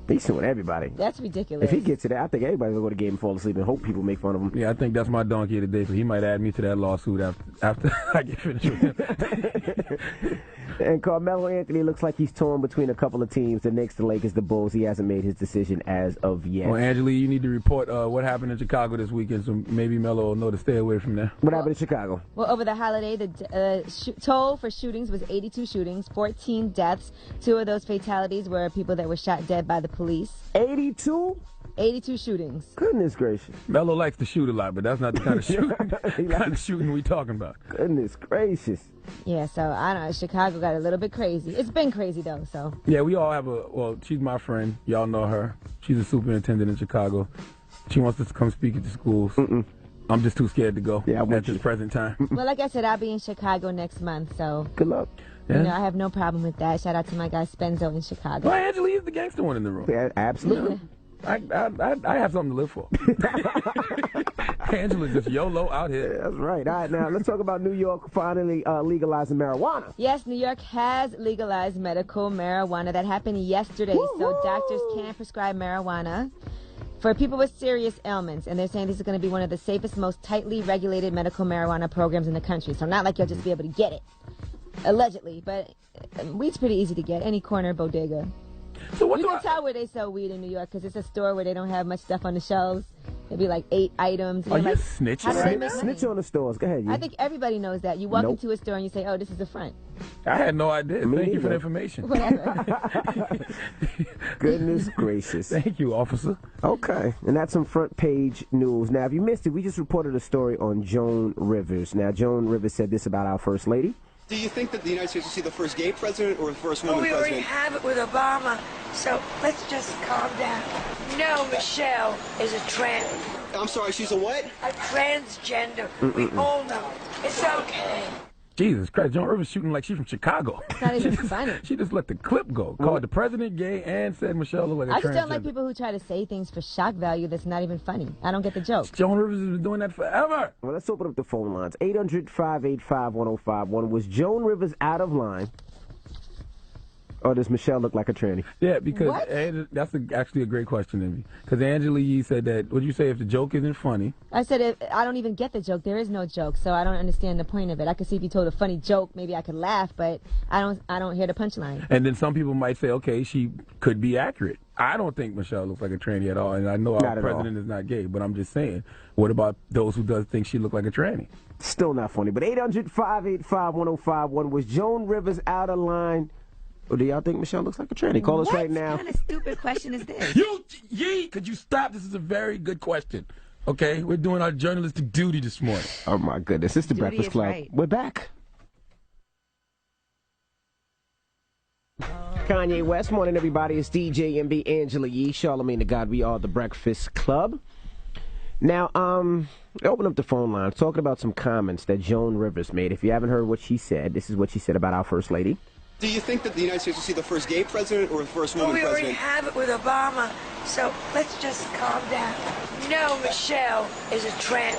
[SPEAKER 2] He's suing everybody.
[SPEAKER 3] That's ridiculous.
[SPEAKER 2] If he gets to that, I think everybody's going to go to the game and fall asleep and hope people make fun of him.
[SPEAKER 1] Yeah, I think that's my donkey of the day, so he might add me to that lawsuit after I get finished with him.
[SPEAKER 2] And Carmelo Anthony looks like he's torn between a couple of teams, the Knicks, the Lakers, the Bulls. He hasn't made his decision as of yet.
[SPEAKER 1] Well, Angela, you need to report what happened in Chicago this weekend, so maybe Melo will know to stay away from there.
[SPEAKER 2] What happened in Chicago?
[SPEAKER 3] Well, over the holiday, the toll for shootings was 82 shootings, 14 deaths. 2 of those fatalities were people that were shot dead by the police.
[SPEAKER 2] 82?
[SPEAKER 3] 82 shootings.
[SPEAKER 2] Goodness gracious.
[SPEAKER 1] Melo likes to shoot a lot, but that's not the kind of shooting we talking about.
[SPEAKER 2] Goodness gracious.
[SPEAKER 3] Yeah, so I don't know. Chicago got a little bit crazy. It's been crazy, though, so.
[SPEAKER 1] Yeah, we all have well, she's my friend. Y'all know her. She's a superintendent in Chicago. She wants us to come speak at the schools. I'm just too scared to go at this present time.
[SPEAKER 3] Well, like I said, I'll be in Chicago next month, so.
[SPEAKER 2] Good luck.
[SPEAKER 3] You know, I have no problem with that. Shout out to my guy Spenzo in Chicago.
[SPEAKER 1] Well, Angela is the gangster one in the room.
[SPEAKER 2] Yeah, absolutely.
[SPEAKER 1] I have something to live for. Angela's just YOLO out here.
[SPEAKER 2] That's right. All right, now let's talk about New York finally legalizing marijuana.
[SPEAKER 3] Yes, New York has legalized medical marijuana. That happened yesterday.
[SPEAKER 2] Woo-hoo!
[SPEAKER 3] So doctors can prescribe marijuana for people with serious ailments. And they're saying this is going to be one of the safest, most tightly regulated medical marijuana programs in the country. So not like you'll just be able to get it, allegedly. But weed's pretty easy to get, any corner bodega.
[SPEAKER 1] So what
[SPEAKER 3] you
[SPEAKER 1] do
[SPEAKER 3] can tell where they sell weed in New York because it's a store where they don't have much stuff on the shelves. It'd be like 8 items. And
[SPEAKER 1] Are you
[SPEAKER 3] like,
[SPEAKER 1] snitching?
[SPEAKER 3] how do they make money?
[SPEAKER 2] Snitch on the stores. Go ahead.
[SPEAKER 3] I think everybody knows that. You walk into a store and you say, "Oh, this is the front."
[SPEAKER 1] I had no idea.
[SPEAKER 2] Me
[SPEAKER 1] Thank you for the
[SPEAKER 2] neither.
[SPEAKER 1] information.
[SPEAKER 3] Whatever.
[SPEAKER 2] Goodness gracious.
[SPEAKER 1] Thank you, officer.
[SPEAKER 2] Okay, and that's some front page news. Now, if you missed it, we just reported a story on Joan Rivers. Now, Joan Rivers said this about our First Lady.
[SPEAKER 9] Do you think that the United States will see the first gay president or the first
[SPEAKER 10] Well,
[SPEAKER 9] woman
[SPEAKER 10] we already
[SPEAKER 9] president?
[SPEAKER 10] have it with Obama, so let's just calm down. No, Michelle is a trans.
[SPEAKER 9] I'm sorry, she's a what?
[SPEAKER 10] A transgender. We all know. It's okay.
[SPEAKER 1] Jesus Christ, Joan Rivers shooting like she's from Chicago.
[SPEAKER 3] It's not even funny.
[SPEAKER 1] She just let the clip go. Called the president gay and said Michelle looked like a
[SPEAKER 3] I just don't like
[SPEAKER 1] transgender.
[SPEAKER 3] people who try to say things for shock value that's not even funny. I don't get the joke.
[SPEAKER 1] Joan Rivers has been doing that forever.
[SPEAKER 2] Well, let's open up the phone lines. 800-585-1051. Was Joan Rivers out of line? Or does Michelle look like a tranny?
[SPEAKER 1] Yeah, because
[SPEAKER 3] What?
[SPEAKER 1] that's actually a great question, Envy. Because Angela Yee said that, what'd you say, if the joke isn't funny?
[SPEAKER 3] I said I don't even get the joke. There is no joke, so I don't understand the point of it. I could see if you told a funny joke, maybe I could laugh, but I don't hear the punchline.
[SPEAKER 1] And then some people might say, okay, she could be accurate. I don't think Michelle looks like a tranny at all, and I know
[SPEAKER 2] Not
[SPEAKER 1] our
[SPEAKER 2] at
[SPEAKER 1] president is not gay, but I'm just saying, what about those who does think she look like a tranny?
[SPEAKER 2] Still not funny. But 800-585-1051. Was Joan Rivers out of line? Or do y'all think Michelle looks like a tranny? Call us right now.
[SPEAKER 3] What kind of stupid question is this?
[SPEAKER 1] Yee, could you stop? This is a very good question. Okay, we're doing our journalistic duty this morning.
[SPEAKER 2] Oh, my goodness. It's the
[SPEAKER 3] Duty
[SPEAKER 2] Breakfast
[SPEAKER 3] is
[SPEAKER 2] Club.
[SPEAKER 3] right.
[SPEAKER 2] We're back. Kanye West, morning, everybody. It's DJ MB, Angela Yee, Charlagmane Tha God. We are the Breakfast Club. Now, open up the phone line, talking about some comments that Joan Rivers made. If you haven't heard what she said, this is what she said about our First Lady.
[SPEAKER 9] Do you think that the United States will see the first gay president or the first
[SPEAKER 10] Well,
[SPEAKER 9] woman
[SPEAKER 10] we already
[SPEAKER 9] president?
[SPEAKER 10] have it with Obama, so let's just calm down. No, Michelle is a trans.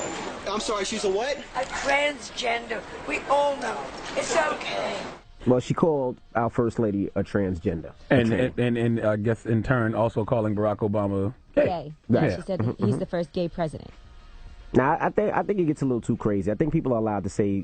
[SPEAKER 9] I'm sorry, she's a what?
[SPEAKER 10] A transgender. We all know. It's okay.
[SPEAKER 2] Well, she called our First Lady a transgender.
[SPEAKER 1] And I guess in turn also calling Barack Obama gay.
[SPEAKER 3] Gay.
[SPEAKER 2] Right.
[SPEAKER 3] Yeah, she said that he's the first gay president.
[SPEAKER 2] Now, I think it gets a little too crazy. I think people are allowed to say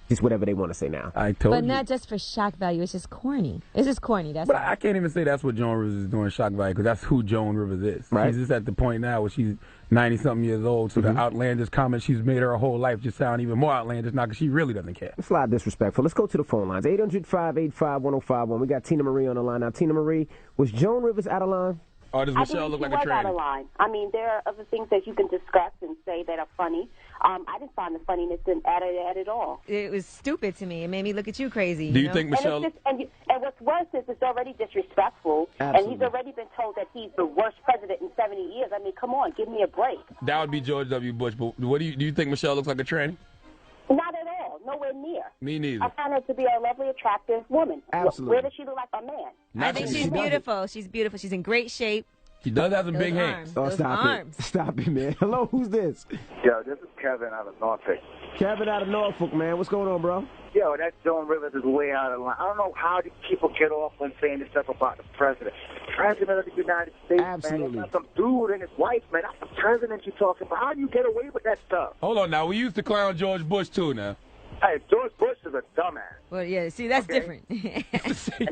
[SPEAKER 2] just whatever they want to say now.
[SPEAKER 1] I told
[SPEAKER 3] But
[SPEAKER 1] you.
[SPEAKER 3] not just for shock value. It's just corny. It's just corny. That's
[SPEAKER 1] But
[SPEAKER 3] all.
[SPEAKER 1] I can't even say that's what Joan Rivers is doing shock value, because that's who Joan Rivers is.
[SPEAKER 2] Right.
[SPEAKER 1] She's just at the point now where she's 90-something years old, so the outlandish comments she's made her whole life just sound even more outlandish now because she really doesn't care.
[SPEAKER 2] It's a lot disrespectful. Let's go to the phone lines. 800-585-1051. We got Tina Marie on the line. Now, Tina Marie, was Joan Rivers out of line?
[SPEAKER 1] Or does Michelle look like a
[SPEAKER 11] I believe she was out
[SPEAKER 1] tranny?
[SPEAKER 11] of line. I mean, there are other things that you can discuss and say that are funny. I didn't find the funniness at it at all.
[SPEAKER 3] It was stupid to me. It made me look at you crazy.
[SPEAKER 1] Do you
[SPEAKER 3] know?
[SPEAKER 1] think Michelle...
[SPEAKER 11] And, it's just, and what's worse is it's already disrespectful,
[SPEAKER 2] Absolutely.
[SPEAKER 11] and he's already been told that he's the worst president in 70 years. I mean, come on, give me a break.
[SPEAKER 1] That would be George W. Bush, but what do you think Michelle looks like a tranny?
[SPEAKER 11] Not at all. Nowhere near.
[SPEAKER 1] Me neither.
[SPEAKER 11] I find her to be a lovely, attractive woman.
[SPEAKER 2] Absolutely.
[SPEAKER 11] Where does she look like a man?
[SPEAKER 3] I think she's beautiful. She's beautiful. She's in great shape.
[SPEAKER 1] She does have some
[SPEAKER 3] Those
[SPEAKER 1] big
[SPEAKER 3] arms.
[SPEAKER 1] hands.
[SPEAKER 2] Oh,
[SPEAKER 3] Those
[SPEAKER 2] stop
[SPEAKER 3] arms.
[SPEAKER 2] it. Stop it, man. Hello, who's this?
[SPEAKER 12] Yo, this is Kevin out of Norfolk.
[SPEAKER 2] Kevin out of Norfolk, man. What's going on, bro?
[SPEAKER 12] Yo, that Joan Rivers is way out of line. I don't know how these people get off when saying this stuff about the president. The president of the United States,
[SPEAKER 2] Absolutely.
[SPEAKER 12] man. It's not some dude and his wife, man. That's the president you're talking about. How do you get away with that stuff?
[SPEAKER 1] Hold on now. We used to clown George Bush, too, now.
[SPEAKER 12] Hey, George Bush is a dumbass.
[SPEAKER 3] Well, yeah, see, that's different.
[SPEAKER 12] And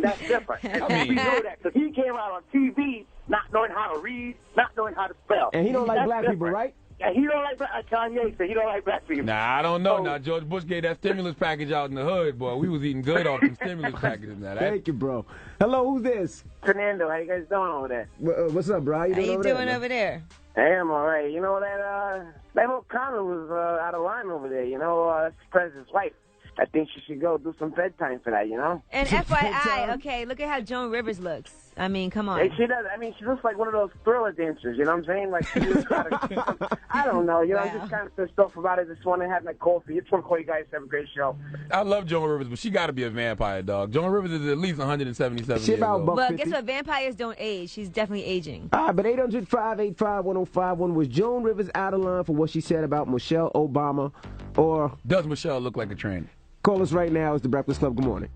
[SPEAKER 12] that's different. And
[SPEAKER 1] I mean-
[SPEAKER 12] we know that because he came out on TV not knowing how to read, not knowing how to spell.
[SPEAKER 2] And he don't like
[SPEAKER 12] That's
[SPEAKER 2] black people,
[SPEAKER 12] different.
[SPEAKER 2] right?
[SPEAKER 12] Yeah, he don't like black. Kanye said he don't like black people.
[SPEAKER 1] Nah, I don't know.
[SPEAKER 12] So-
[SPEAKER 1] Now, George Bush gave that stimulus package out in the hood, boy. We was eating good off them stimulus packages now.
[SPEAKER 2] Thank you, bro. Hello, who's this?
[SPEAKER 12] Fernando, how you guys doing over there?
[SPEAKER 2] What's up, bro? How you
[SPEAKER 3] How
[SPEAKER 2] doing
[SPEAKER 3] you
[SPEAKER 2] over
[SPEAKER 3] doing
[SPEAKER 2] there, man?
[SPEAKER 3] over there?
[SPEAKER 12] Hey, I'm all right. You know that whole comment was out of line over there. You know, that's the president's wife. I think she should go do some bedtime for that. You know.
[SPEAKER 3] And FYI, okay, look at how Joan Rivers looks. I mean, come on.
[SPEAKER 12] Hey, she does. I mean, she looks like one of those thriller dancers. You know what I'm saying? Like, she just I don't know. You know, I'm just kind of pissed off about it. Just want to have my coffee. Just want to call you guys. Have a great show.
[SPEAKER 1] I love Joan Rivers, but she got to be a vampire, dog. Joan Rivers is at least 177
[SPEAKER 2] She
[SPEAKER 1] years
[SPEAKER 2] about
[SPEAKER 1] old.
[SPEAKER 2] buck
[SPEAKER 3] Well,
[SPEAKER 2] 50.
[SPEAKER 3] guess what? Vampires don't age. She's definitely aging.
[SPEAKER 2] All right, but 800-585-1051. Was Joan Rivers out of line for what she said about Michelle Obama? Or
[SPEAKER 1] Does Michelle look like a tranny?
[SPEAKER 2] call us right now. It's the Breakfast Club. Good morning.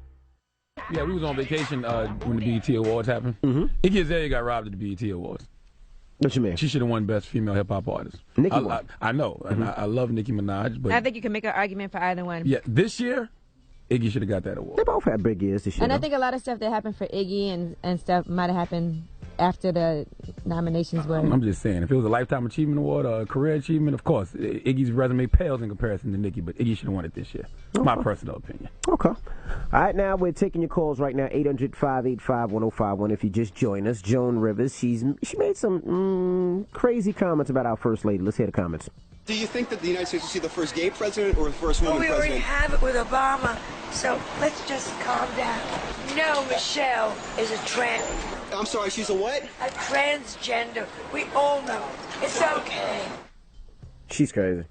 [SPEAKER 1] Yeah, we was on vacation when the BET Awards happened. Iggy Azalea got robbed at the BET Awards.
[SPEAKER 2] What you mean?
[SPEAKER 1] She should have won Best Female Hip Hop Artist.
[SPEAKER 2] Nicki won.
[SPEAKER 1] I know, and I love Nicki Minaj, but
[SPEAKER 3] I think you can make an argument for either one.
[SPEAKER 1] yeah, this year Iggy should have got that award.
[SPEAKER 2] They both had big years this year.
[SPEAKER 3] And I think a lot of stuff that happened for Iggy and stuff might have happened after the nominations were.
[SPEAKER 1] I'm just saying, if it was a Lifetime Achievement Award or a Career Achievement, of course, Iggy's resume pales in comparison to Nicki, but Iggy should have won it this year. Okay. My personal opinion.
[SPEAKER 2] Okay. All right, now we're taking your calls right now, 800-585-1051. If you just join us, Joan Rivers, she made some crazy comments about our First Lady. Let's hear the comments.
[SPEAKER 9] Do you think that the United States will see the first gay president or the first woman
[SPEAKER 10] we already
[SPEAKER 9] president?
[SPEAKER 10] have it with Obama, so let's just calm down. No, Michelle is a trans.
[SPEAKER 9] I'm sorry, she's a what?
[SPEAKER 10] A transgender. We all know. It's okay.
[SPEAKER 2] She's crazy.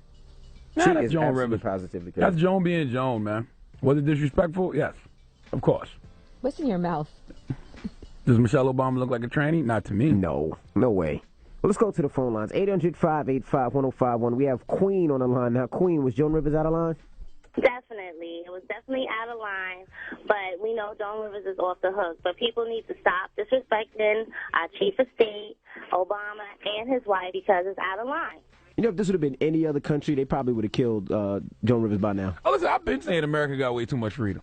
[SPEAKER 1] Nah, that's Joan Rivers.
[SPEAKER 2] Positively crazy.
[SPEAKER 1] That's Joan being Joan, man. Was it disrespectful? Yes, of course.
[SPEAKER 3] What's in your mouth?
[SPEAKER 1] Does Michelle Obama look like a tranny? Not to me.
[SPEAKER 2] No way. Well, let's go to the phone lines. 800-585-1051. We have Queen on the line now. Queen, was Joan Rivers out of line?
[SPEAKER 11] Definitely. It was definitely out of line, but we know Joan Rivers is off the hook. But people need to stop disrespecting our chief of state, Obama, and his wife because it's out of line.
[SPEAKER 2] You know, if this would have been any other country, they probably would have killed Joan Rivers by now.
[SPEAKER 1] Oh, listen, I've been saying America got way too much freedom.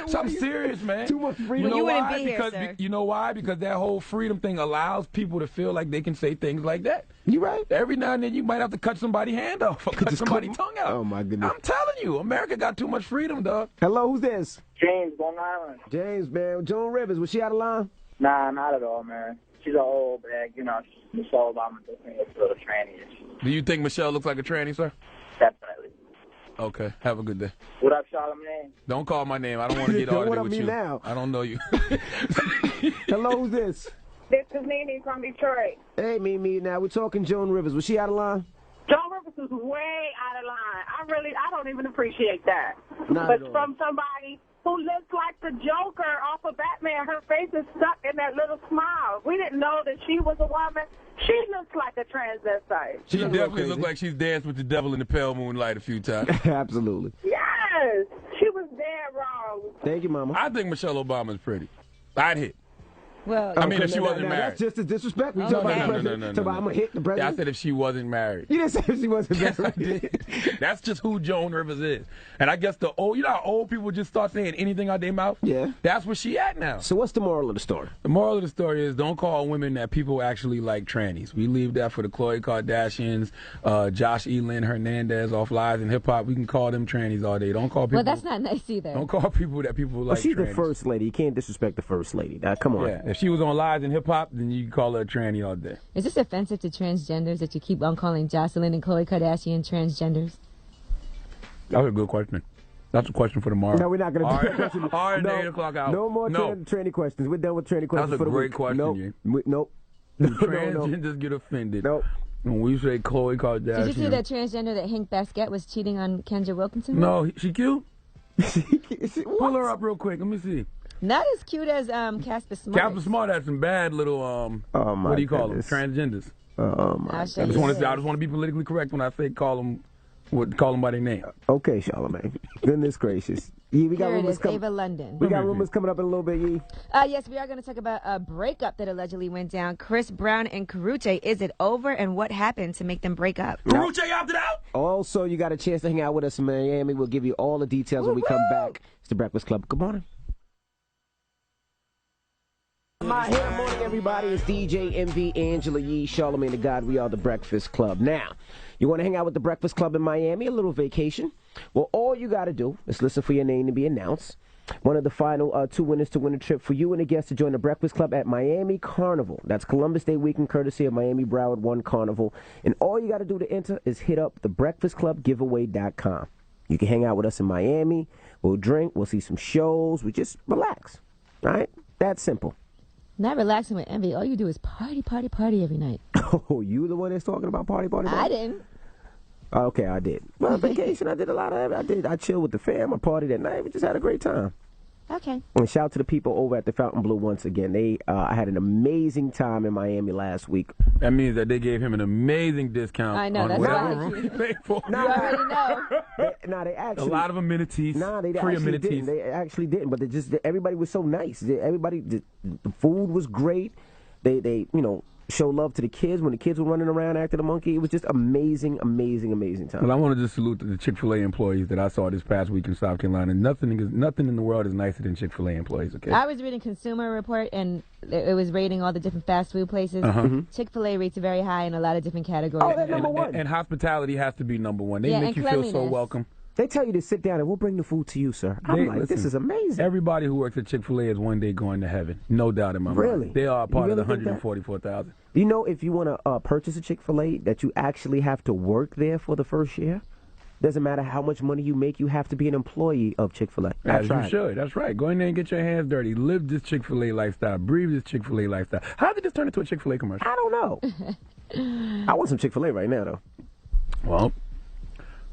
[SPEAKER 1] So I'm serious, man.
[SPEAKER 2] Too much freedom.
[SPEAKER 1] You know
[SPEAKER 3] wouldn't
[SPEAKER 1] why?
[SPEAKER 3] be here,
[SPEAKER 1] Because
[SPEAKER 3] sir.
[SPEAKER 1] you know why? Because that whole freedom thing allows people to feel like they can say things like that.
[SPEAKER 2] You right?
[SPEAKER 1] Every now and then you might have to cut somebody's hand off or cut somebody's tongue out.
[SPEAKER 2] Oh, my goodness.
[SPEAKER 1] I'm telling you, America got too much freedom, dog.
[SPEAKER 2] Hello, who's this?
[SPEAKER 12] James, Long Island.
[SPEAKER 2] James, man. Joan Rivers, was she out of line?
[SPEAKER 12] Nah, not at all, man. She's an old bag. You know, Michelle Obama doesn't look a little tranny-ish.
[SPEAKER 1] Do you think Michelle looks like a tranny, sir?
[SPEAKER 12] Definitely.
[SPEAKER 1] Okay, have a good day.
[SPEAKER 12] What up, Charlagmane?
[SPEAKER 1] Don't call my name. I don't want to get audited with you.
[SPEAKER 2] Now?
[SPEAKER 1] I don't know you.
[SPEAKER 2] Hello, who's this?
[SPEAKER 13] This is Nene from Detroit.
[SPEAKER 2] Hey, Mimi. Now we're talking Joan Rivers. Was she out of line?
[SPEAKER 13] Joan Rivers is way out of line. I don't even appreciate that.
[SPEAKER 2] Not
[SPEAKER 13] but
[SPEAKER 2] at all.
[SPEAKER 13] from somebody who looks like the Joker off of Batman, her face is stuck in that little smile. We didn't know that she was a woman. She looks like a transvestite.
[SPEAKER 1] She definitely looks like she's danced with the devil in the pale moonlight a few times.
[SPEAKER 2] Absolutely.
[SPEAKER 13] Yes, she was dead wrong.
[SPEAKER 2] Thank you, Mama.
[SPEAKER 1] I think Michelle Obama's pretty. I'd hit.
[SPEAKER 3] Well,
[SPEAKER 1] I mean, if she wasn't married.
[SPEAKER 2] That's just a disrespect. We
[SPEAKER 3] Oh,
[SPEAKER 2] talk about
[SPEAKER 3] no,
[SPEAKER 2] the president.
[SPEAKER 1] no.
[SPEAKER 2] Talk about I'm going to hit the president.
[SPEAKER 1] I said if she wasn't married.
[SPEAKER 2] You didn't say if she wasn't
[SPEAKER 1] Yes, I
[SPEAKER 2] married.
[SPEAKER 1] did. That's just who Joan Rivers is. And I guess you know how old people just start saying anything out their mouth?
[SPEAKER 2] Yeah.
[SPEAKER 1] That's where she at now.
[SPEAKER 2] So what's the moral of the story?
[SPEAKER 1] The moral of the story is don't call women that people actually like trannies. We leave that for the Khloe Kardashians, Josh E. Lynn Hernandez off Lies and Hip Hop. We can call them trannies all day. Don't call people.
[SPEAKER 3] well, that's not nice either.
[SPEAKER 1] Don't call people that people like
[SPEAKER 2] Well, she's
[SPEAKER 1] trannies.
[SPEAKER 2] the first lady. You can't disrespect the first lady. Now, come on.
[SPEAKER 1] Yeah, if she was on Lies and Hip Hop, then you can call her a tranny all day.
[SPEAKER 3] Is this offensive to transgenders that you keep on calling Jocelyn and Khloe Kardashian transgenders?
[SPEAKER 1] That was a good question. That's a question for tomorrow.
[SPEAKER 2] No, we're not going to do that
[SPEAKER 1] All
[SPEAKER 2] question.
[SPEAKER 1] right,
[SPEAKER 2] no,
[SPEAKER 1] 8 o'clock out.
[SPEAKER 2] No more tranny questions. We're done with tranny questions
[SPEAKER 1] That's a
[SPEAKER 2] for the
[SPEAKER 1] great
[SPEAKER 2] week.
[SPEAKER 1] question,
[SPEAKER 2] Nope.
[SPEAKER 1] Jay.
[SPEAKER 2] Nope.
[SPEAKER 1] Transgenders get offended.
[SPEAKER 2] Nope.
[SPEAKER 1] When we say Khloe Kardashian.
[SPEAKER 3] Did you see that transgender that Hank Baskett was cheating on Kendra Wilkinson with?
[SPEAKER 1] No, she cute? Pull her up real quick. Let me see.
[SPEAKER 3] Not as cute as Casper Smart.
[SPEAKER 1] Casper Smart had some bad little
[SPEAKER 2] Oh, my
[SPEAKER 1] what do you call
[SPEAKER 2] goodness.
[SPEAKER 1] them? Transgenders.
[SPEAKER 2] Oh, my
[SPEAKER 3] I'll show
[SPEAKER 1] I
[SPEAKER 3] you
[SPEAKER 1] just want
[SPEAKER 3] later.
[SPEAKER 1] to be politically correct when I say call them by their name.
[SPEAKER 2] Okay, Charlamagne. Goodness gracious. Yeah, we got
[SPEAKER 3] Here it
[SPEAKER 2] rumors
[SPEAKER 3] is,
[SPEAKER 2] coming.
[SPEAKER 3] Ava London.
[SPEAKER 2] We got rumors coming up in a little bit, Yee.
[SPEAKER 3] Yes, we are going to talk about a breakup that allegedly went down. Chris Brown and Karrueche. Is it over, and what happened to make them break up?
[SPEAKER 1] Karrueche opted out?
[SPEAKER 2] Also, you got a chance to hang out with us in Miami. We'll give you all the details when we come back. It's the Breakfast Club. Good morning. Good morning, everybody. It's DJ MV, Angela Yee, Charlagmane Tha God. We are the Breakfast Club. Now, you want to hang out with the Breakfast Club in Miami, a little vacation? Well, all you got to do is listen for your name to be announced. One of the final two winners to win a trip for you and a guest to join the Breakfast Club at Miami Carnival. That's Columbus Day weekend, courtesy of Miami Broward One Carnival. And all you got to do to enter is hit up thebreakfastclubgiveaway.com. You can hang out with us in Miami. We'll drink. We'll see some shows. We just relax. All right? That's simple.
[SPEAKER 3] Not relaxing with envy. All you do is party, party, party every night.
[SPEAKER 2] Oh, you the one that's talking about party, party, party?
[SPEAKER 3] I didn't.
[SPEAKER 2] Okay, I did. Well, vacation, I did a lot of it. I chilled with the fam. I partied that night. We just had a great time.
[SPEAKER 3] Okay.
[SPEAKER 2] And shout out to the people over at the Fountain Blue once again. I had an amazing time in Miami last week.
[SPEAKER 1] That means that they gave him an amazing discount
[SPEAKER 3] I know,
[SPEAKER 1] on
[SPEAKER 3] that's
[SPEAKER 1] whatever
[SPEAKER 3] why
[SPEAKER 1] room he paid for.
[SPEAKER 3] You already know.
[SPEAKER 2] They actually
[SPEAKER 1] a lot of amenities.
[SPEAKER 2] They
[SPEAKER 1] free
[SPEAKER 2] actually
[SPEAKER 1] amenities.
[SPEAKER 2] didn't. They actually didn't. But everybody was so nice. The food was great. They show love to the kids when the kids were running around acting a monkey. It was just amazing, amazing, amazing time.
[SPEAKER 1] Well, I want to just salute the Chick-fil-A employees that I saw this past week in South Carolina. Nothing in the world is nicer than Chick-fil-A employees, okay?
[SPEAKER 3] I was reading Consumer Report, and it was rating all the different fast food places. Chick-fil-A rates very high in a lot of different categories.
[SPEAKER 2] Oh, they're number one.
[SPEAKER 1] And hospitality has to be number one. They make you feel so welcome.
[SPEAKER 2] They tell you to sit down and we'll bring the food to you, sir. I'm like, this is amazing.
[SPEAKER 1] Everybody who works at Chick-fil-A is one day going to heaven. No doubt in my mind.
[SPEAKER 2] Really?
[SPEAKER 1] They are part of the
[SPEAKER 2] really think that?
[SPEAKER 1] 144,000.
[SPEAKER 2] You know, if you want to purchase a Chick-fil-A, that you actually have to work there for the first year? Doesn't matter how much money you make, you have to be an employee of Chick-fil-A.
[SPEAKER 1] As you should. That's right. Go in there and get your hands dirty. Live this Chick-fil-A lifestyle. Breathe this Chick-fil-A lifestyle. How did this turn into a Chick-fil-A commercial?
[SPEAKER 2] I don't know. I want some Chick-fil-A right now, though.
[SPEAKER 1] Well,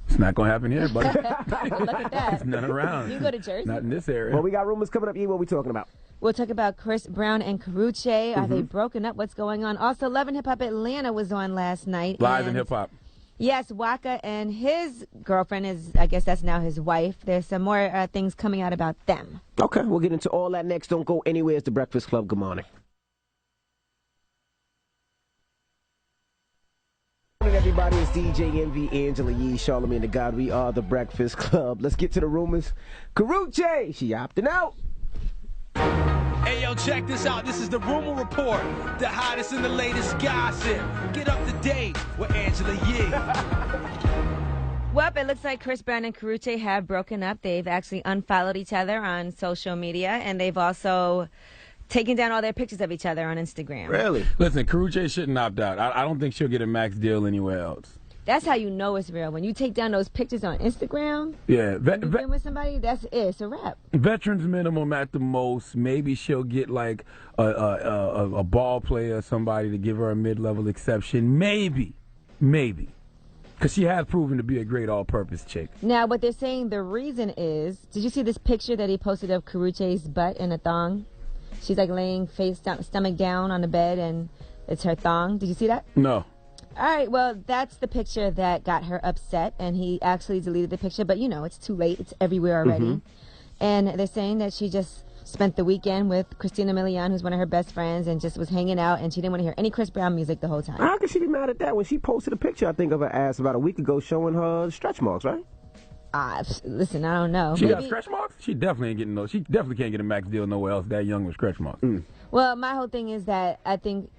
[SPEAKER 1] it's not going to happen here, buddy.
[SPEAKER 3] Look at that.
[SPEAKER 1] There's none around.
[SPEAKER 3] You go to Jersey.
[SPEAKER 1] Not in this area.
[SPEAKER 2] Well, we got rumors coming up. What are we talking about?
[SPEAKER 3] We'll talk about Chris Brown and Karrueche. Are they broken up? What's going on? Also, Love and Hip Hop Atlanta was on last night.
[SPEAKER 1] Live in hip hop.
[SPEAKER 3] Yes, Waka and his girlfriend I guess that's now his wife. There's some more things coming out about them.
[SPEAKER 2] Okay, we'll get into all that next. Don't go anywhere. It's the Breakfast Club. Good morning. Good morning, everybody. It's DJ MV, Angela Yee, Charlagmane Tha God. We are the Breakfast Club. Let's get to the rumors. Karrueche, she opting out.
[SPEAKER 4] Hey, yo, check this out. This is the Rumor Report, the hottest and the latest gossip. Get up to date with Angela Yee.
[SPEAKER 3] Well, it looks like Chris Brown and Karrueche have broken up. They've actually unfollowed each other on social media, and they've also taken down all their pictures of each other on Instagram.
[SPEAKER 2] Really?
[SPEAKER 1] Listen, Karrueche shouldn't opt out. I don't think she'll get a max deal anywhere else.
[SPEAKER 3] That's how you know it's real. When you take down those pictures on Instagram,
[SPEAKER 1] yeah,
[SPEAKER 3] you've been with somebody, that's it. It's a wrap.
[SPEAKER 1] Veterans minimum at the most. Maybe she'll get like a ball player, somebody to give her a mid-level exception. Maybe. Because she has proven to be a great all-purpose chick.
[SPEAKER 3] Now, what they're saying the reason is, did you see this picture that he posted of Karrueche's butt in a thong? She's like laying stomach down on the bed, and it's her thong. Did you see that?
[SPEAKER 1] No.
[SPEAKER 3] All right, well, that's the picture that got her upset, and he actually deleted the picture. But, you know, it's too late. It's everywhere already. And they're saying that she just spent the weekend with Christina Milian, who's one of her best friends, and just was hanging out, and she didn't want to hear any Chris Brown music the whole time.
[SPEAKER 2] How could she be mad at that when she posted a picture, I think, of her ass about a week ago showing her stretch marks, right?
[SPEAKER 3] Listen, I don't know.
[SPEAKER 1] She got stretch marks? She definitely ain't getting she definitely can't get a max deal nowhere else that young with stretch marks.
[SPEAKER 3] Well, my whole thing is that I think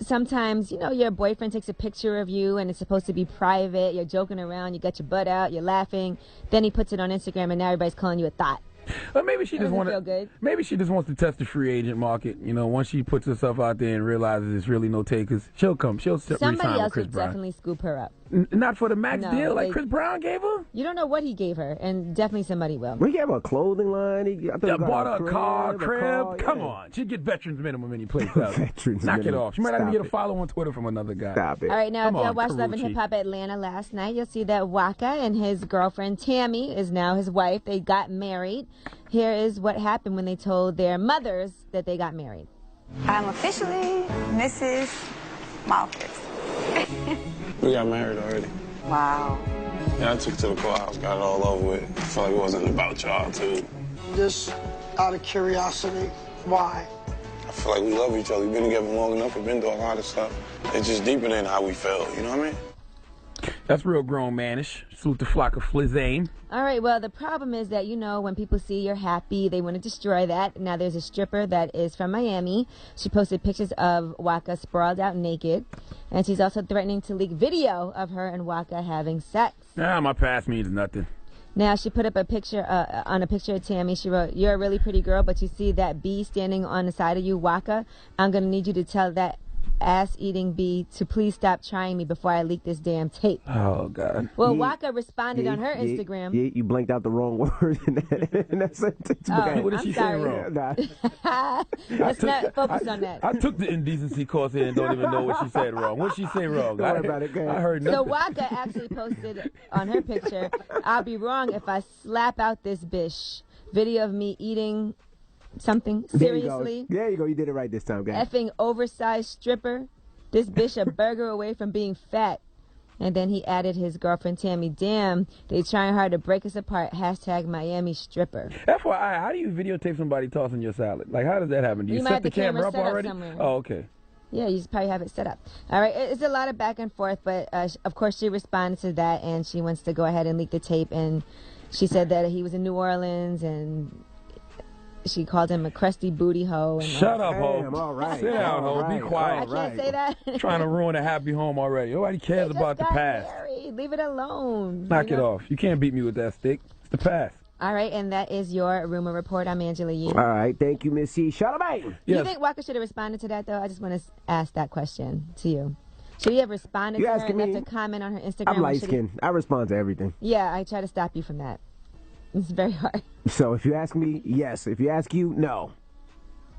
[SPEAKER 3] sometimes, you know, your boyfriend takes a picture of you and it's supposed to be private. You're joking around, you got your butt out, you're laughing. Then he puts it on Instagram and now everybody's calling you a thought.
[SPEAKER 1] Or maybe she just
[SPEAKER 3] feel good.
[SPEAKER 1] Maybe she just wants to test the free agent market. You know, once she puts herself out there and realizes it's really no takers, she'll come. She'll
[SPEAKER 3] Somebody
[SPEAKER 1] resign
[SPEAKER 3] else
[SPEAKER 1] with Chris
[SPEAKER 3] would
[SPEAKER 1] Brown.
[SPEAKER 3] definitely scoop her up.
[SPEAKER 1] Not for the max deal like Chris Brown gave her?
[SPEAKER 3] You don't know what he gave her, and definitely somebody will.
[SPEAKER 2] We gave her a clothing line. He
[SPEAKER 1] bought her a car, crib. Come on. She'd get veterans minimum any place else. Knock it off. She might even get a follow on Twitter from another guy.
[SPEAKER 2] Stop it.
[SPEAKER 3] All right, now,
[SPEAKER 1] Come
[SPEAKER 3] if y'all
[SPEAKER 1] on,
[SPEAKER 3] watched Love and Hip Hop Atlanta last night, you'll see that Waka and his girlfriend, Tammy, is now his wife. They got married. Here is what happened when they told their mothers that they got married.
[SPEAKER 14] I'm officially Mrs. Malphus.
[SPEAKER 15] We got married already.
[SPEAKER 14] Wow.
[SPEAKER 15] Yeah, I took it to the courthouse, got it all over with. I felt like it wasn't about y'all, too.
[SPEAKER 16] Just out of curiosity, why?
[SPEAKER 15] I feel like we love each other. We've been together long enough. We've been through a lot of stuff. It's just deeper than how we felt, you know what I mean?
[SPEAKER 1] That's real grown manish. Salute the flock of Flizzane.
[SPEAKER 3] All right, well, the problem is that, you know, when people see you're happy, they want to destroy that. Now, there's a stripper that is from Miami. She posted pictures of Waka sprawled out naked, and she's also threatening to leak video of her and Waka having sex.
[SPEAKER 1] My past means nothing.
[SPEAKER 3] Now, she put up a picture on a picture of Tammy. She wrote, "You're a really pretty girl, but you see that bee standing on the side of you, Waka? I'm going to need you to tell that ass-eating bee to please stop trying me before I leak this damn tape."
[SPEAKER 1] Oh, God.
[SPEAKER 3] Well, Waka responded on her Instagram.
[SPEAKER 2] Yeah, you blanked out the wrong word in that sentence.
[SPEAKER 1] What did she say wrong?
[SPEAKER 3] Let's not focus on that.
[SPEAKER 1] I took the indecency course and don't even know what she said wrong. What did she say wrong?
[SPEAKER 2] Don't worry about it,
[SPEAKER 1] I heard nothing.
[SPEAKER 3] So Waka actually posted on her picture, "I'll be wrong if I slap out this bish. Video of me eating something seriously.
[SPEAKER 2] There you go. You did it right this time, guys.
[SPEAKER 3] Effing oversized stripper. This bitch a burger away from being fat." And then he added his girlfriend Tammy. "Damn, they trying hard to break us apart. Hashtag Miami stripper."
[SPEAKER 1] FYI, how do you videotape somebody tossing your salad? Like, how does that happen? Do you
[SPEAKER 3] might
[SPEAKER 1] set
[SPEAKER 3] have
[SPEAKER 1] the
[SPEAKER 3] the camera
[SPEAKER 1] camera up
[SPEAKER 3] set up
[SPEAKER 1] already?
[SPEAKER 3] somewhere.
[SPEAKER 1] Oh, okay.
[SPEAKER 3] Yeah, you just probably have it set up. All right, it's a lot of back and forth, but of course she responded to that, and she wants to go ahead and leak the tape, and she said that he was in New Orleans, and she called him a crusty booty hoe. And
[SPEAKER 1] Shut up, ho.
[SPEAKER 2] Damn, all right.
[SPEAKER 1] Sit down, ho. Be quiet.
[SPEAKER 3] I can't say that.
[SPEAKER 1] Trying to ruin a happy home already. Nobody cares about the past.
[SPEAKER 3] Married. Leave it alone.
[SPEAKER 1] Knock it off. You can't beat me with that stick. It's the past.
[SPEAKER 3] All right, and that is your rumor report. I'm Angela Yee.
[SPEAKER 2] All right, thank you, Miss C. Charlagmane.
[SPEAKER 3] You think Walker should have responded to that, though? I just want to ask that question to you. Should he have responded to her and left a comment on her Instagram?
[SPEAKER 2] I'm light-skinned. I respond to everything.
[SPEAKER 3] Yeah, I try to stop you from that. It's very hard.
[SPEAKER 2] So if you ask me, yes. If you ask you, no.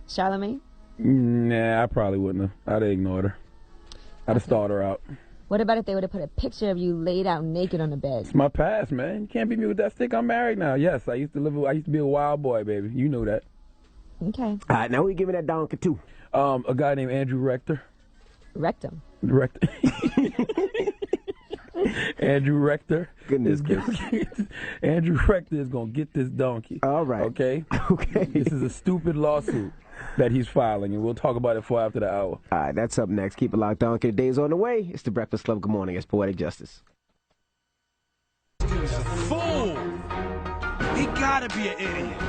[SPEAKER 3] Charlagmane?
[SPEAKER 1] Nah, I probably wouldn't have. I'd have ignored her. I'd have started her out.
[SPEAKER 3] What about if they would have put a picture of you laid out naked on the bed?
[SPEAKER 1] It's my past, man. You can't beat me with that stick. I'm married now. Yes, I used to be a wild boy, baby. You know that.
[SPEAKER 3] Okay.
[SPEAKER 2] All right, now we giving that donkey too.
[SPEAKER 1] A guy named Andrew Rector.
[SPEAKER 3] Rectum.
[SPEAKER 1] Rector. Andrew Rector.
[SPEAKER 2] Goodness
[SPEAKER 1] Andrew Rector is going to get this donkey.
[SPEAKER 2] All right.
[SPEAKER 1] Okay?
[SPEAKER 2] Okay.
[SPEAKER 1] This is a stupid lawsuit that he's filing, and we'll talk about it for after the hour.
[SPEAKER 2] All right, that's up next. Keep it locked on. The day's on the way. It's the Breakfast Club. Good morning. It's Poetic Justice.
[SPEAKER 4] Fool! He gotta be an idiot.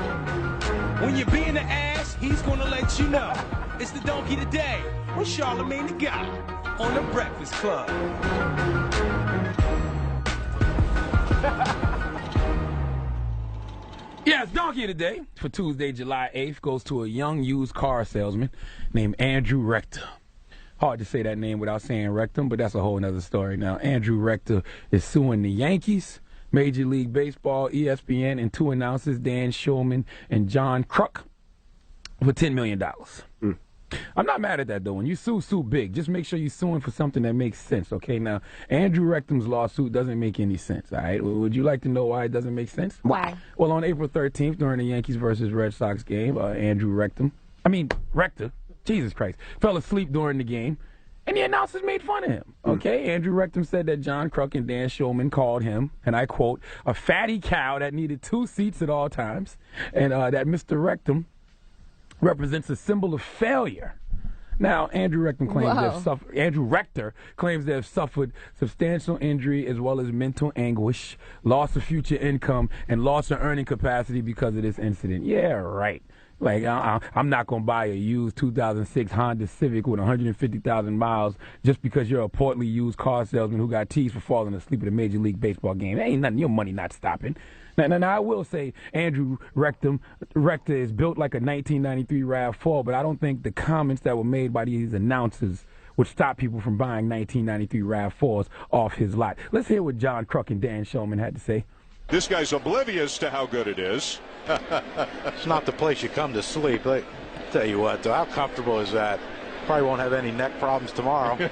[SPEAKER 4] When you're being an ass, he's gonna let you know. It's the donkey today with Charlagmane Tha God on the Breakfast Club.
[SPEAKER 1] Yes, donkey today for Tuesday, July 8th goes to a young used car salesman named Andrew Rector. Hard to say that name without saying rectum, but that's a whole other story. Now, Andrew Rector is suing the Yankees, Major League Baseball, ESPN, and two announcers, Dan Shulman and John Kruk, for $10 million. I'm not mad at that, though. When you sue big. Just make sure you're suing for something that makes sense, okay? Now, Andrew Rectum's lawsuit doesn't make any sense, all right? Would you like to know why it doesn't make sense?
[SPEAKER 3] Why?
[SPEAKER 1] Well, on April 13th, during the Yankees versus Red Sox game, Andrew Rector, Jesus Christ, fell asleep during the game, and the announcers made fun of him, okay? Andrew Rectum said that John Kruk and Dan Shulman called him, and I quote, a fatty cow that needed 2 seats at all times, and that Mr. Rectum represents a symbol of failure. Now, Andrew Rector claims they have suffered substantial injury as well as mental anguish, loss of future income, and loss of earning capacity because of this incident. Yeah, right. Like, I'm not going to buy a used 2006 Honda Civic with 150,000 miles just because you're a portly used car salesman who got teased for falling asleep at a Major League Baseball game. There ain't nothing, your money not stopping. Now, I will say Andrew Rector is built like a 1993 RAV4, but I don't think the comments that were made by these announcers would stop people from buying 1993 RAV4s off his lot. Let's hear what John Kruk and Dan Shulman had to say.
[SPEAKER 17] This guy's oblivious to how good it is.
[SPEAKER 18] It's not the place you come to sleep. I tell you what, though, how comfortable is that? Probably won't have any neck problems tomorrow.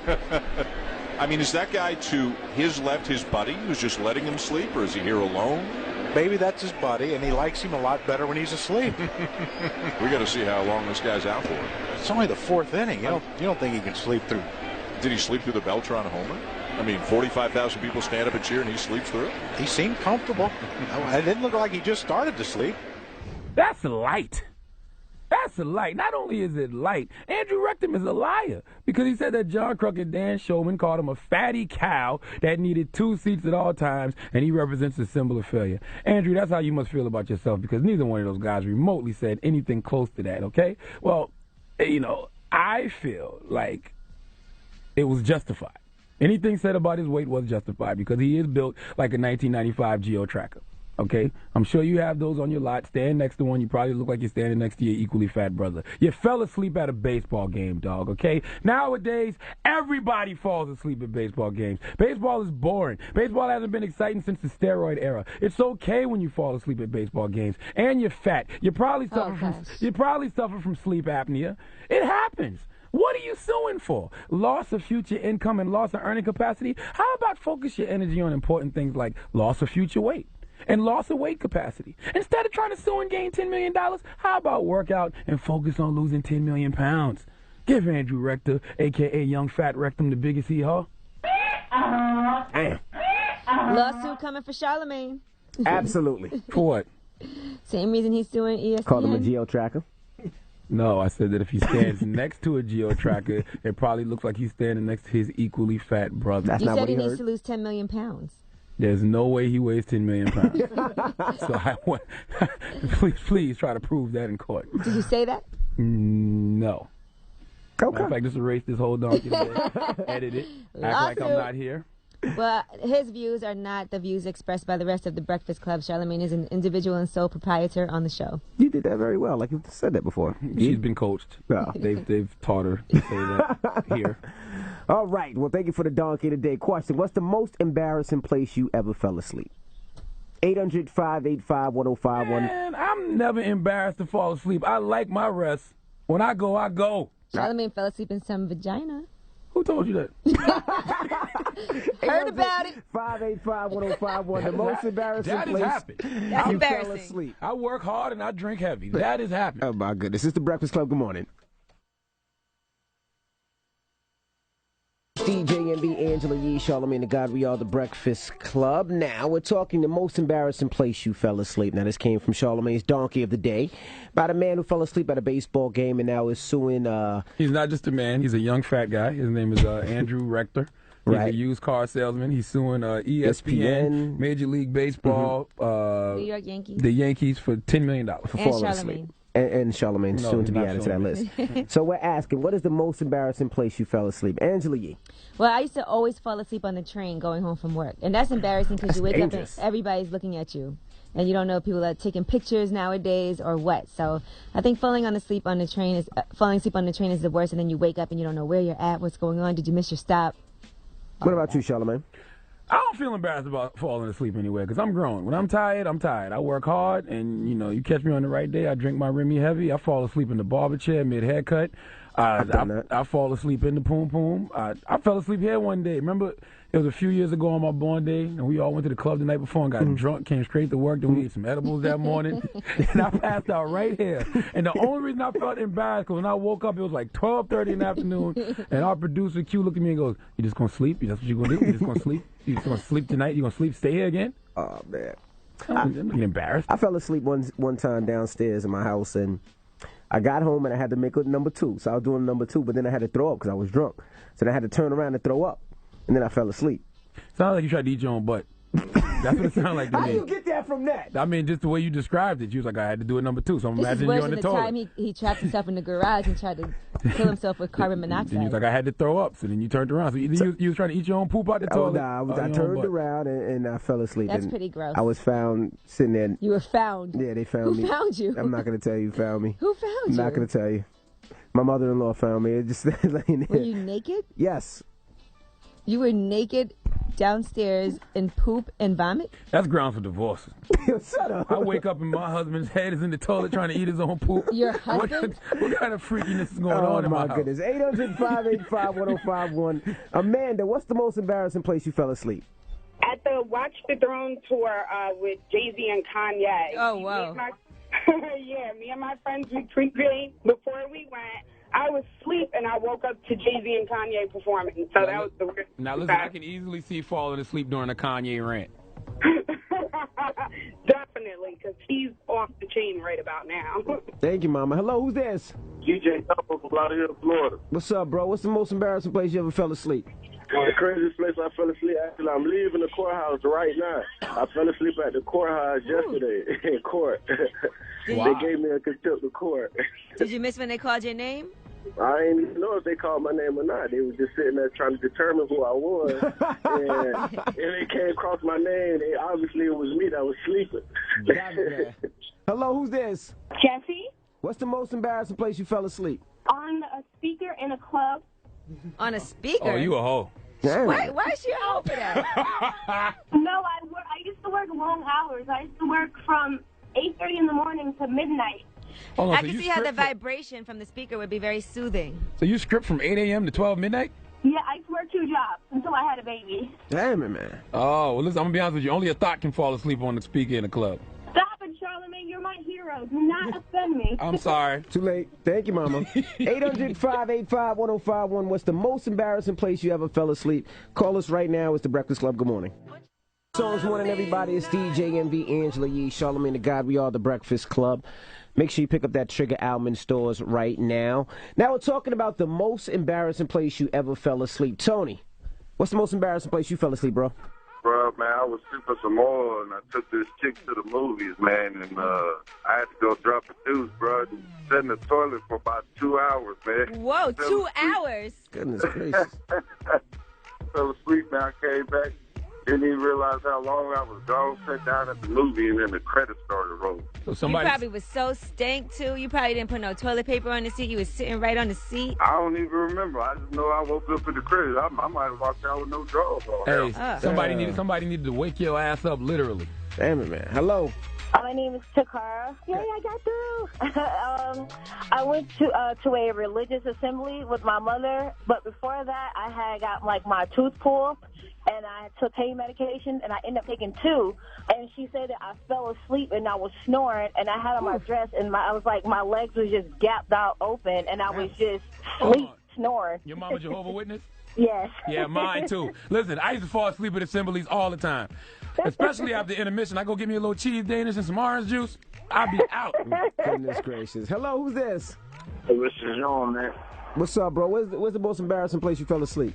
[SPEAKER 17] I mean, is that guy to his left his buddy who's just letting him sleep, or is he here alone?
[SPEAKER 18] Maybe that's his buddy, and he likes him a lot better when he's asleep.
[SPEAKER 17] We got to see how long this guy's out for.
[SPEAKER 18] It's only the 4th inning. You don't think he can sleep through?
[SPEAKER 17] Did he sleep through the Beltran homer? I mean, 45,000 people stand up and cheer, and he sleeps through it?
[SPEAKER 18] He seemed comfortable. It didn't look like he just started to sleep.
[SPEAKER 1] That's light. That's a light. Not only is it light, Andrew Rectum is a liar because he said that John Kruk and Dan Shulman called him a fatty cow that needed 2 seats at all times, and he represents a symbol of failure. Andrew, that's how you must feel about yourself because neither one of those guys remotely said anything close to that, okay? Well, I feel like it was justified. Anything said about his weight was justified because he is built like a 1995 Geo Tracker. Okay, I'm sure you have those on your lot. Stand next to one. You probably look like you're standing next to your equally fat brother. You fell asleep at a baseball game, dog, okay? Nowadays, everybody falls asleep at baseball games. Baseball is boring. Baseball hasn't been exciting since the steroid era. It's okay when you fall asleep at baseball games. And you're fat. You probably suffer from sleep apnea. It happens. What are you suing for? Loss of future income and loss of earning capacity? How about focus your energy on important things like loss of future weight and loss of weight capacity? Instead of trying to sue and gain $10 million, how about work out and focus on losing 10 million pounds? Give Andrew Rector, a.k.a. Young Fat Rectum, the biggest hee-haw.
[SPEAKER 3] Lawsuit coming for Charlagmane.
[SPEAKER 2] Absolutely.
[SPEAKER 1] For what?
[SPEAKER 3] Same reason he's suing ESPN.
[SPEAKER 2] Called him a geo tracker.
[SPEAKER 1] No, I said that if he stands next to a geo-tracker, it probably looks like he's standing next to his equally fat brother.
[SPEAKER 3] You said he needs to lose 10 million pounds.
[SPEAKER 1] There's no way he weighs 10 million pounds. So I want, please try to prove that in court.
[SPEAKER 3] Did you say that?
[SPEAKER 1] No.
[SPEAKER 2] Okay.
[SPEAKER 1] Matter of fact, just erase this whole donkey today. Edit it. Act like I'm not here.
[SPEAKER 3] Well, his views are not the views expressed by the rest of the Breakfast Club. Charlamagne is an individual and sole proprietor on the show.
[SPEAKER 2] You did that very well, like you said that before.
[SPEAKER 1] She's been coached.
[SPEAKER 2] Yeah.
[SPEAKER 1] They've taught her to say that here.
[SPEAKER 2] All right. Well, thank you for the donkey today. Question: what's the most embarrassing place you ever fell asleep? 800-585-1051.
[SPEAKER 1] Man, I'm never embarrassed to fall asleep. I like my rest. When I go, I go.
[SPEAKER 3] Charlamagne fell asleep in some vagina.
[SPEAKER 1] Who told you that?
[SPEAKER 3] Heard about it.
[SPEAKER 2] 585-1051. The most embarrassing
[SPEAKER 1] that
[SPEAKER 2] place.
[SPEAKER 1] That has happened.
[SPEAKER 3] That's
[SPEAKER 1] I
[SPEAKER 3] embarrassing.
[SPEAKER 1] fell asleep. I work hard and I drink heavy. That is happening.
[SPEAKER 2] Oh, my goodness. It's the Breakfast Club. Good morning. DJ MB, Angela Yee, Charlamagne Tha God, we are the Breakfast Club. Now, we're talking the most embarrassing place you fell asleep. Now, this came from Charlamagne's Donkey of the Day about a man who fell asleep at a baseball game and now is suing...
[SPEAKER 1] He's not just a man. He's a young fat guy. His name is Andrew Rector. He's a used car salesman. He's suing ESPN, Major League Baseball,
[SPEAKER 3] New York Yankees.
[SPEAKER 1] The Yankees for $10 million.
[SPEAKER 2] For falling asleep. And Charlamagne soon to be added to that list. So we're asking, what is the most embarrassing place you fell asleep? Angela Yee.
[SPEAKER 3] Well, I used to always fall asleep on the train going home from work. And that's embarrassing because you wake up and everybody's looking at you. And you don't know if people are taking pictures nowadays or what. So I think falling asleep on the train is the worst. And then you wake up and you don't know where you're at, what's going on. Did you miss your stop?
[SPEAKER 2] What about you, Charlamagne?
[SPEAKER 1] I don't feel embarrassed about falling asleep anywhere because I'm grown. When I'm tired, I'm tired. I work hard, and, you catch me on the right day. I drink my Remy heavy. I fall asleep in the barber chair mid-haircut. I fall asleep in the poom-poom. I fell asleep here one day. Remember, it was a few years ago on my born day, and we all went to the club the night before and got drunk, came straight to work, then we ate some edibles that morning, and I passed out right here. And the only reason I felt embarrassed because when I woke up, it was like 12:30 in the afternoon, and our producer, Q, looked at me and goes, "You just going to sleep? That's what you're going to do? You just going to sleep? You just going to sleep tonight? You going to sleep, stay here again?"
[SPEAKER 2] Oh, man.
[SPEAKER 1] I'm getting embarrassed.
[SPEAKER 2] I fell asleep one time downstairs in my house, and I got home and I had to make a number 2. So I was doing number 2, but then I had to throw up because I was drunk. So then I had to turn around and throw up, and then I fell asleep.
[SPEAKER 1] Sounds like you tried to eat your own butt. That's what it sounded like to me.
[SPEAKER 2] How do you get that from that?
[SPEAKER 1] I mean, just the way you described it. You was like, I had to do it number 2, so I'm
[SPEAKER 3] This
[SPEAKER 1] imagining you on the toilet.
[SPEAKER 3] time he trapped himself in the garage and tried to kill himself with carbon monoxide.
[SPEAKER 1] And you was like, I had to throw up, so then you turned around. So you was trying to eat your own poop out the toilet?
[SPEAKER 2] I turned around and I fell asleep.
[SPEAKER 3] That's
[SPEAKER 2] and
[SPEAKER 3] pretty gross.
[SPEAKER 2] I was found sitting there.
[SPEAKER 3] You were found?
[SPEAKER 2] Yeah, they found me.
[SPEAKER 3] Who found you?
[SPEAKER 2] I'm not going to tell you who found me.
[SPEAKER 3] Who found you?
[SPEAKER 2] I'm not going to tell you. My mother-in-law found me. It just laying there.
[SPEAKER 3] Were you naked?
[SPEAKER 2] Yes.
[SPEAKER 3] You were naked downstairs in poop and vomit?
[SPEAKER 1] That's grounds for divorce.
[SPEAKER 2] Shut up.
[SPEAKER 1] I wake up and my husband's head is in the toilet trying to eat his own poop.
[SPEAKER 3] Your husband?
[SPEAKER 1] What kind of freakiness is going on in my house?
[SPEAKER 2] Oh, my goodness. 800-585-1051. Amanda, what's the most embarrassing place you fell asleep?
[SPEAKER 13] At the Watch the Throne tour with Jay-Z and Kanye.
[SPEAKER 3] Oh, wow.
[SPEAKER 13] Me and my friends, we pre-gamed before we went. I was asleep and I woke up to Jay-Z and Kanye performing. So that was the worst.
[SPEAKER 1] Now, listen, I can easily see falling asleep during a Kanye rant.
[SPEAKER 13] Definitely, because he's off the chain right about now.
[SPEAKER 2] Thank you, Mama. Hello, who's this?
[SPEAKER 5] DJ Double from Lauderdale, Florida.
[SPEAKER 2] What's up, bro? What's the most embarrassing place you ever fell asleep?
[SPEAKER 5] The craziest place I fell asleep, actually, I'm leaving the courthouse right now. I fell asleep at the courthouse yesterday in court.
[SPEAKER 3] Wow.
[SPEAKER 5] They gave me a contempt of court.
[SPEAKER 3] Did you miss when they called your name?
[SPEAKER 5] I didn't even know if they called my name or not. They were just sitting there trying to determine who I was. And they came across my name. Obviously, it was me that was sleeping.
[SPEAKER 2] Hello, who's this?
[SPEAKER 19] Jesse?
[SPEAKER 2] What's the most embarrassing place you fell asleep?
[SPEAKER 19] On a speaker in a club.
[SPEAKER 3] On a speaker?
[SPEAKER 1] Oh, you a hoe.
[SPEAKER 3] Why is she a hoe for that?
[SPEAKER 19] No, I used to work long hours. I used to work from 8:30 in the morning to midnight.
[SPEAKER 1] Hold on,
[SPEAKER 3] I
[SPEAKER 1] so
[SPEAKER 3] can
[SPEAKER 1] you
[SPEAKER 3] see how the
[SPEAKER 1] script from-
[SPEAKER 3] vibration from the speaker would be very soothing.
[SPEAKER 1] So you script from 8 a.m. to 12 midnight?
[SPEAKER 19] Yeah, I used to work 2 jobs until I had a baby.
[SPEAKER 2] Damn it, man.
[SPEAKER 1] Oh, well, listen, I'm going to be honest with you. Only a thought can fall asleep on the speaker in a club.
[SPEAKER 19] Stop it, Charlamagne. You're my hero. Do not offend me.
[SPEAKER 1] I'm sorry.
[SPEAKER 2] Too late. Thank you, Mama. 800-585-1051. What's the most embarrassing place you ever fell asleep? Call us right now. It's the Breakfast Club. Good morning. Songs morning, everybody. It's DJ MV, Angela Yee, Charlagmane Tha God. We are the Breakfast Club. Make sure you pick up that Trigger album in stores right now. Now we're talking about the most embarrassing place you ever fell asleep. Tony, what's the most embarrassing place you fell asleep, bro?
[SPEAKER 20] Bro, man, I was sipping some oil, and I took this chick to the movies, man, and I had to go drop a deuce, bro. Sat in the toilet for about 2 hours, man.
[SPEAKER 3] Whoa, 2 hours?
[SPEAKER 2] Goodness gracious.
[SPEAKER 20] Fell asleep, man. I came back. Didn't even realize how long I was gone. Sat down at the movie, and then the credits started rolling.
[SPEAKER 3] So you probably was so stank, too. You probably didn't put no toilet paper on the seat. You was sitting right on the seat.
[SPEAKER 20] I don't even remember. I just know I woke up in the credits. I might have walked out with no drawers on.
[SPEAKER 1] Hey, somebody needed to wake your ass up, literally.
[SPEAKER 2] Damn it, man. Hello.
[SPEAKER 21] My name is Takara. Yay, I got through. I went to a religious assembly with my mother, but before that, I had got like my tooth pulled, and I took pain medication, and I ended up taking 2. And she said that I fell asleep and I was snoring, and I had on my dress, and I was like, my legs was just gapped out open, and I was just snoring.
[SPEAKER 1] Your mama Jehovah's Witness?
[SPEAKER 21] Yes.
[SPEAKER 1] Yeah, mine too. Listen, I used to fall asleep at assemblies all the time. Especially after intermission. I go get me a little cheese Danish and some orange juice. I'll be out.
[SPEAKER 2] Goodness gracious. Hello, who's this?
[SPEAKER 20] Hey, this is Joan, man.
[SPEAKER 2] What's up, bro? Where's the most embarrassing place you fell asleep?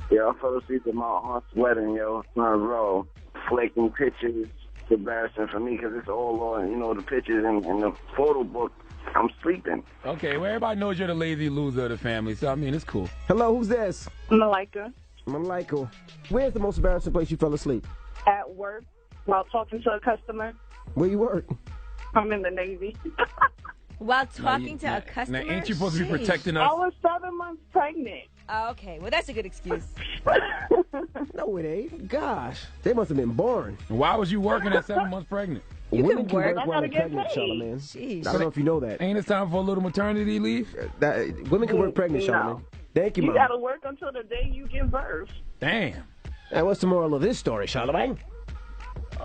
[SPEAKER 20] Yeah, I fell asleep at my aunt's wedding, yo. Front row. Flaking pictures. It's embarrassing for me because it's all on, the pictures in the photo book. I'm sleeping.
[SPEAKER 1] Okay, well, everybody knows you're the lazy loser of the family, so, I mean, it's cool.
[SPEAKER 2] Hello, who's this?
[SPEAKER 13] Malika.
[SPEAKER 2] Malika. Where's the most embarrassing place you fell asleep?
[SPEAKER 13] At work, while talking to a customer.
[SPEAKER 2] Where you work?
[SPEAKER 13] I'm in the Navy.
[SPEAKER 3] While talking to a customer?
[SPEAKER 1] Now, ain't you supposed to be protecting us?
[SPEAKER 13] I was 7 months pregnant.
[SPEAKER 3] Oh, okay. Well, that's a good excuse.
[SPEAKER 2] No, it ain't. Gosh, they must have been boring.
[SPEAKER 1] Why was you working at 7 months pregnant?
[SPEAKER 2] Women can work
[SPEAKER 13] I
[SPEAKER 2] while
[SPEAKER 13] gotta
[SPEAKER 2] they're
[SPEAKER 13] get
[SPEAKER 2] pregnant,
[SPEAKER 13] paid.
[SPEAKER 2] Charlagmane.
[SPEAKER 3] Jeez.
[SPEAKER 2] I don't know if you know that.
[SPEAKER 1] Ain't it time for a little maternity leave?
[SPEAKER 2] Women can work pregnant,
[SPEAKER 13] No.
[SPEAKER 2] Charlagmane. Thank you,
[SPEAKER 13] You
[SPEAKER 2] Mom.
[SPEAKER 13] gotta work until the day you give birth.
[SPEAKER 1] Damn.
[SPEAKER 2] And what's the moral of this story, Charlagmane?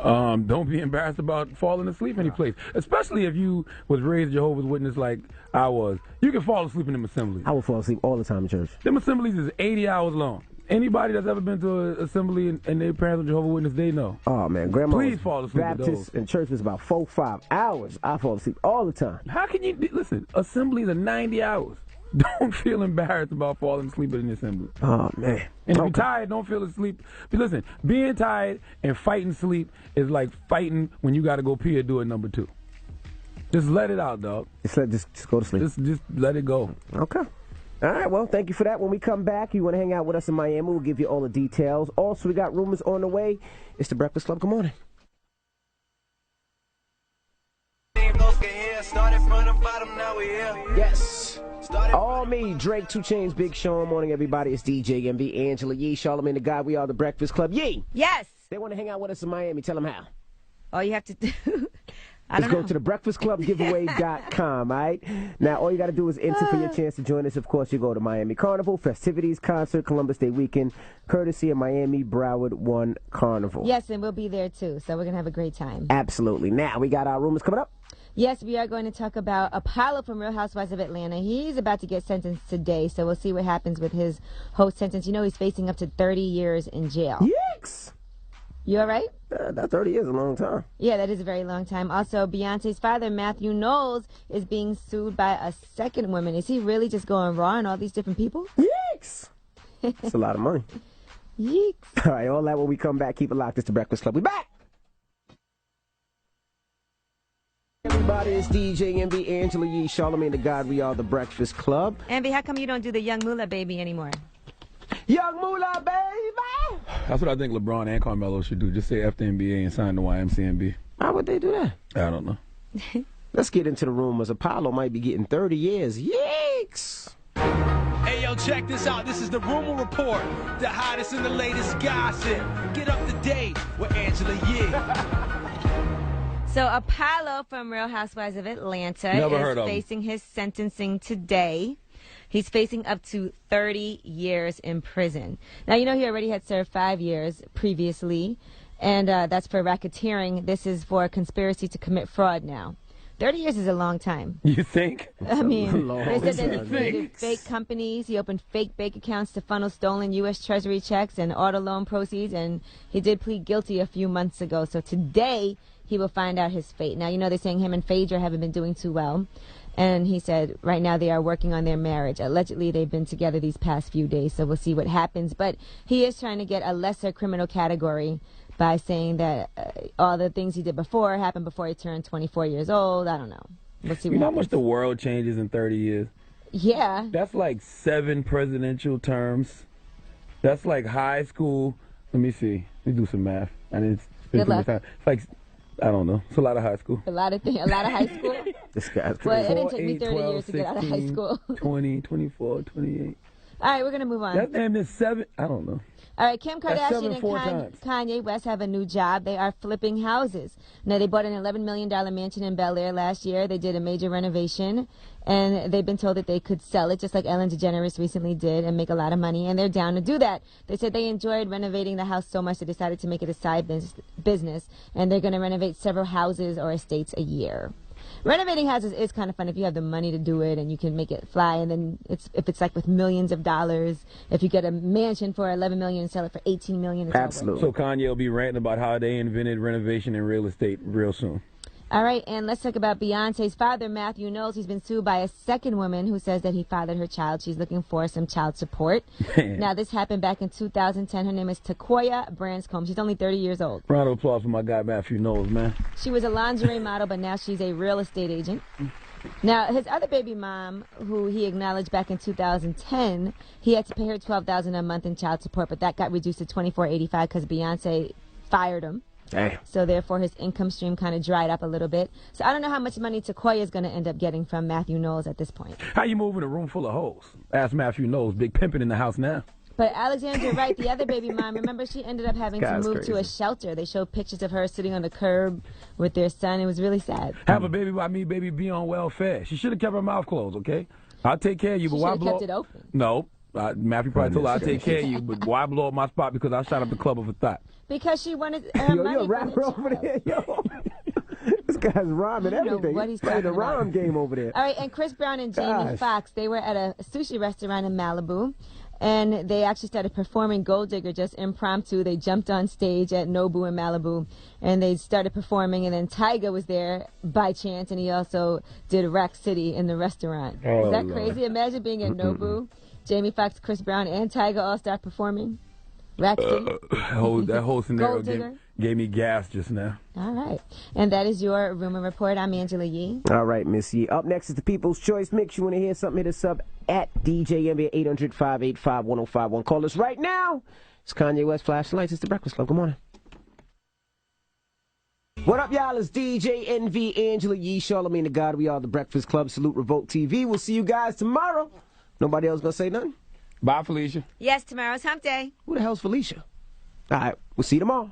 [SPEAKER 1] Don't be embarrassed about falling asleep any place. Especially if you was raised Jehovah's Witness like I was. You can fall asleep in them assemblies.
[SPEAKER 2] I would fall asleep all the time in church.
[SPEAKER 1] Them assemblies is 80 hours long. Anybody that's ever been to an assembly and their parents are Jehovah's Witness, they know.
[SPEAKER 2] Oh, man. Grandma
[SPEAKER 1] Please
[SPEAKER 2] was
[SPEAKER 1] fall asleep at
[SPEAKER 2] Baptist
[SPEAKER 1] those.
[SPEAKER 2] and church was about 4-5 hours. I fall asleep all the time.
[SPEAKER 1] How can you... Listen, assemblies are 90 hours. Don't feel embarrassed about falling asleep in the assembly.
[SPEAKER 2] Oh, man.
[SPEAKER 1] And if you're tired, don't feel asleep. But listen, being tired and fighting sleep is like fighting when you got to go pee or do it number 2. Just let it out, dog.
[SPEAKER 2] Just go to sleep.
[SPEAKER 1] Just let it go.
[SPEAKER 2] Okay. All right, well, thank you for that. When we come back, you want to hang out with us in Miami, we'll give you all the details. Also, we got rumors on the way. It's the Breakfast Club. Good morning. Yes. All me, Drake, 2 Chainz, Big Sean. Morning, everybody. It's DJ MV, Angela Yee, Charlagmane Tha God. We are the Breakfast Club. Yee.
[SPEAKER 3] Yes.
[SPEAKER 2] They want to hang out with us in Miami. Tell them how.
[SPEAKER 3] All you have to do...
[SPEAKER 2] Just go to the breakfastclubgiveaway.com, all right? Now, all you got to do is enter for your chance to join us. Of course, you go to Miami Carnival, festivities, concert, Columbus Day weekend, courtesy of Miami Broward One Carnival.
[SPEAKER 3] Yes, and we'll be there, too, so we're going to have a great time.
[SPEAKER 2] Absolutely. Now, we got our rumors coming up.
[SPEAKER 3] Yes, we are going to talk about Apollo from Real Housewives of Atlanta. He's about to get sentenced today, so we'll see what happens with his whole sentence. You know he's facing up to 30 years in jail.
[SPEAKER 2] Yikes!
[SPEAKER 3] You all right?
[SPEAKER 2] That 30 years is a long time.
[SPEAKER 3] Yeah, that is a very long time. Also, Beyonce's father, Matthew Knowles, is being sued by a second woman. Is he really just going raw on all these different people?
[SPEAKER 2] Yikes! It's a lot of money.
[SPEAKER 3] Yikes.
[SPEAKER 2] All right, all that when we come back. Keep it locked. It's the Breakfast Club. We back! Everybody, it's DJ MV, Angela Yee, Charlagmane Tha God. We are the Breakfast Club.
[SPEAKER 3] Envy, how come you don't do the Young Moolah Baby anymore?
[SPEAKER 2] Young Moolah Baby!
[SPEAKER 1] That's what I think LeBron and Carmelo should do. Just say F the NBA and sign the YMCMB.
[SPEAKER 2] How would they do that?
[SPEAKER 1] I don't know.
[SPEAKER 2] Let's get into the rumors. Apollo might be getting 30 years. Yikes!
[SPEAKER 4] Hey, yo, check this out. This is the Rumor Report. The hottest and the latest gossip. Get up to date with Angela Yee.
[SPEAKER 3] So Apollo from Real Housewives of Atlanta is facing his sentencing today. He's facing up to 30 years in prison. Now, you know he already had served 5 years previously, and that's for racketeering. This is for conspiracy to commit fraud now. 30 years is a long time.
[SPEAKER 1] You think?
[SPEAKER 3] I mean, they said that he
[SPEAKER 1] time.
[SPEAKER 3] created fake companies. He opened fake bank accounts to funnel stolen U.S. Treasury checks and auto loan proceeds, and he did plead guilty a few months ago. So today, he will find out his fate. Now, you know, they're saying him and Phaedra haven't been doing too well. And he said right now they are working on their marriage. Allegedly, they've been together these past few days, so we'll see what happens. But he is trying to get a lesser criminal category by saying that all the things he did before happened before he turned 24 years old. I don't know. We'll see what
[SPEAKER 1] You know how
[SPEAKER 3] happens.
[SPEAKER 1] much the world changes in 30 years?
[SPEAKER 3] Yeah.
[SPEAKER 1] That's like 7 presidential terms. That's like high school. Let me see. Let me do some math. And it's
[SPEAKER 3] Good luck.
[SPEAKER 1] It's like, I don't know. It's a lot of high school.
[SPEAKER 3] A lot of high school.
[SPEAKER 2] This guy's
[SPEAKER 3] Well,
[SPEAKER 2] crazy.
[SPEAKER 3] it didn't take me 30 years to get out of high school.
[SPEAKER 1] 20, 24, 28.
[SPEAKER 3] All right, we're going to move on.
[SPEAKER 1] That damn is 7. I don't know.
[SPEAKER 3] All right, Kim
[SPEAKER 1] That's
[SPEAKER 3] Kardashian
[SPEAKER 1] 7
[SPEAKER 3] and
[SPEAKER 1] 4 times.
[SPEAKER 3] Kanye West have a new job. They are flipping houses. Now, they bought an $11 million mansion in Bel Air last year. They did a major renovation, and they've been told that they could sell it, just like Ellen DeGeneres recently did, and make a lot of money, and they're down to do that. They said they enjoyed renovating the house so much they decided to make it a side business, and they're going to renovate several houses or estates a year. Renovating houses is kind of fun if you have the money to do it and you can make it fly. And then if it's like with millions of dollars, if you get a mansion for $11 million and sell it for $18 million, it's
[SPEAKER 1] Absolutely. So Kanye will be ranting about how they invented renovation and real estate real soon.
[SPEAKER 3] All right, and let's talk about Beyonce's father, Matthew Knowles. He's been sued by a second woman who says that he fathered her child. She's looking for some child support. Now, this happened back in 2010. Her name is Takoya Branscombe. She's only 30 years old.
[SPEAKER 1] Round of applause for my guy Matthew Knowles, man.
[SPEAKER 3] She was a lingerie model, but now she's a real estate agent. Now, his other baby mom, who he acknowledged back in 2010, he had to pay her $12,000 a month in child support, but that got reduced to $24.85 because Beyonce fired him.
[SPEAKER 2] Hey.
[SPEAKER 3] So therefore, his income stream kind of dried up a little bit. So I don't know how much money Takoya is going to end up getting from Matthew Knowles at this point.
[SPEAKER 1] How you moving a room full of hoes? Ask Matthew Knowles. Big pimping in the house now.
[SPEAKER 3] But Alexandra Wright, the other baby mom, remember she ended up having to
[SPEAKER 1] Guy's
[SPEAKER 3] move to a shelter. They showed pictures of her sitting on the curb with their son. It was really sad.
[SPEAKER 1] Have a baby by me, baby, be on welfare. She should have kept her mouth closed, okay? I'll take care of you, but
[SPEAKER 3] She
[SPEAKER 1] why
[SPEAKER 3] should have
[SPEAKER 1] blow
[SPEAKER 3] kept it open.
[SPEAKER 1] No. Matthew probably told her I'll take care of you, but why blow up my spot because I shot up the club of a thought?
[SPEAKER 3] Because she wanted her
[SPEAKER 2] Yo,
[SPEAKER 3] money
[SPEAKER 2] you're a
[SPEAKER 3] for
[SPEAKER 2] rapper
[SPEAKER 3] the
[SPEAKER 2] over
[SPEAKER 3] child.
[SPEAKER 2] there, yo. This guy's rhyming
[SPEAKER 3] I don't know
[SPEAKER 2] everything.
[SPEAKER 3] what he's
[SPEAKER 2] playing the
[SPEAKER 3] talking about.
[SPEAKER 2] rhyme game over there.
[SPEAKER 3] All right, and Chris Brown and Jamie
[SPEAKER 2] Gosh.
[SPEAKER 3] Foxx, they were at a sushi restaurant in Malibu, and they actually started performing Gold Digger just impromptu. They jumped on stage at Nobu in Malibu, and they started performing, and then Tyga was there by chance, and he also did Rack City in the restaurant.
[SPEAKER 1] Oh,
[SPEAKER 3] Is that
[SPEAKER 1] Lord.
[SPEAKER 3] crazy? Imagine being at Nobu, Jamie Foxx, Chris Brown, and Tyga all start performing Rack City.
[SPEAKER 1] That whole scenario
[SPEAKER 3] Gold Digger.
[SPEAKER 1] gave me gas just now.
[SPEAKER 3] All right. And that is your Rumor Report. I'm Angela Yee.
[SPEAKER 2] All right, Miss Yee. Up next is the People's Choice Mix. You want to hear something? Hit us up at DJMB 800-585-1051. Call us right now. It's Kanye West Flashlights. It's the Breakfast Club. Good morning. What up, y'all? It's DJ NV, Angela Yee, Charlagmane Tha God. We are the Breakfast Club. Salute Revolt TV. We'll see you guys tomorrow. Nobody else gonna say nothing?
[SPEAKER 1] Bye, Felicia.
[SPEAKER 3] Yes, tomorrow's hump day.
[SPEAKER 2] Who the hell's Felicia? All right, we'll see you tomorrow.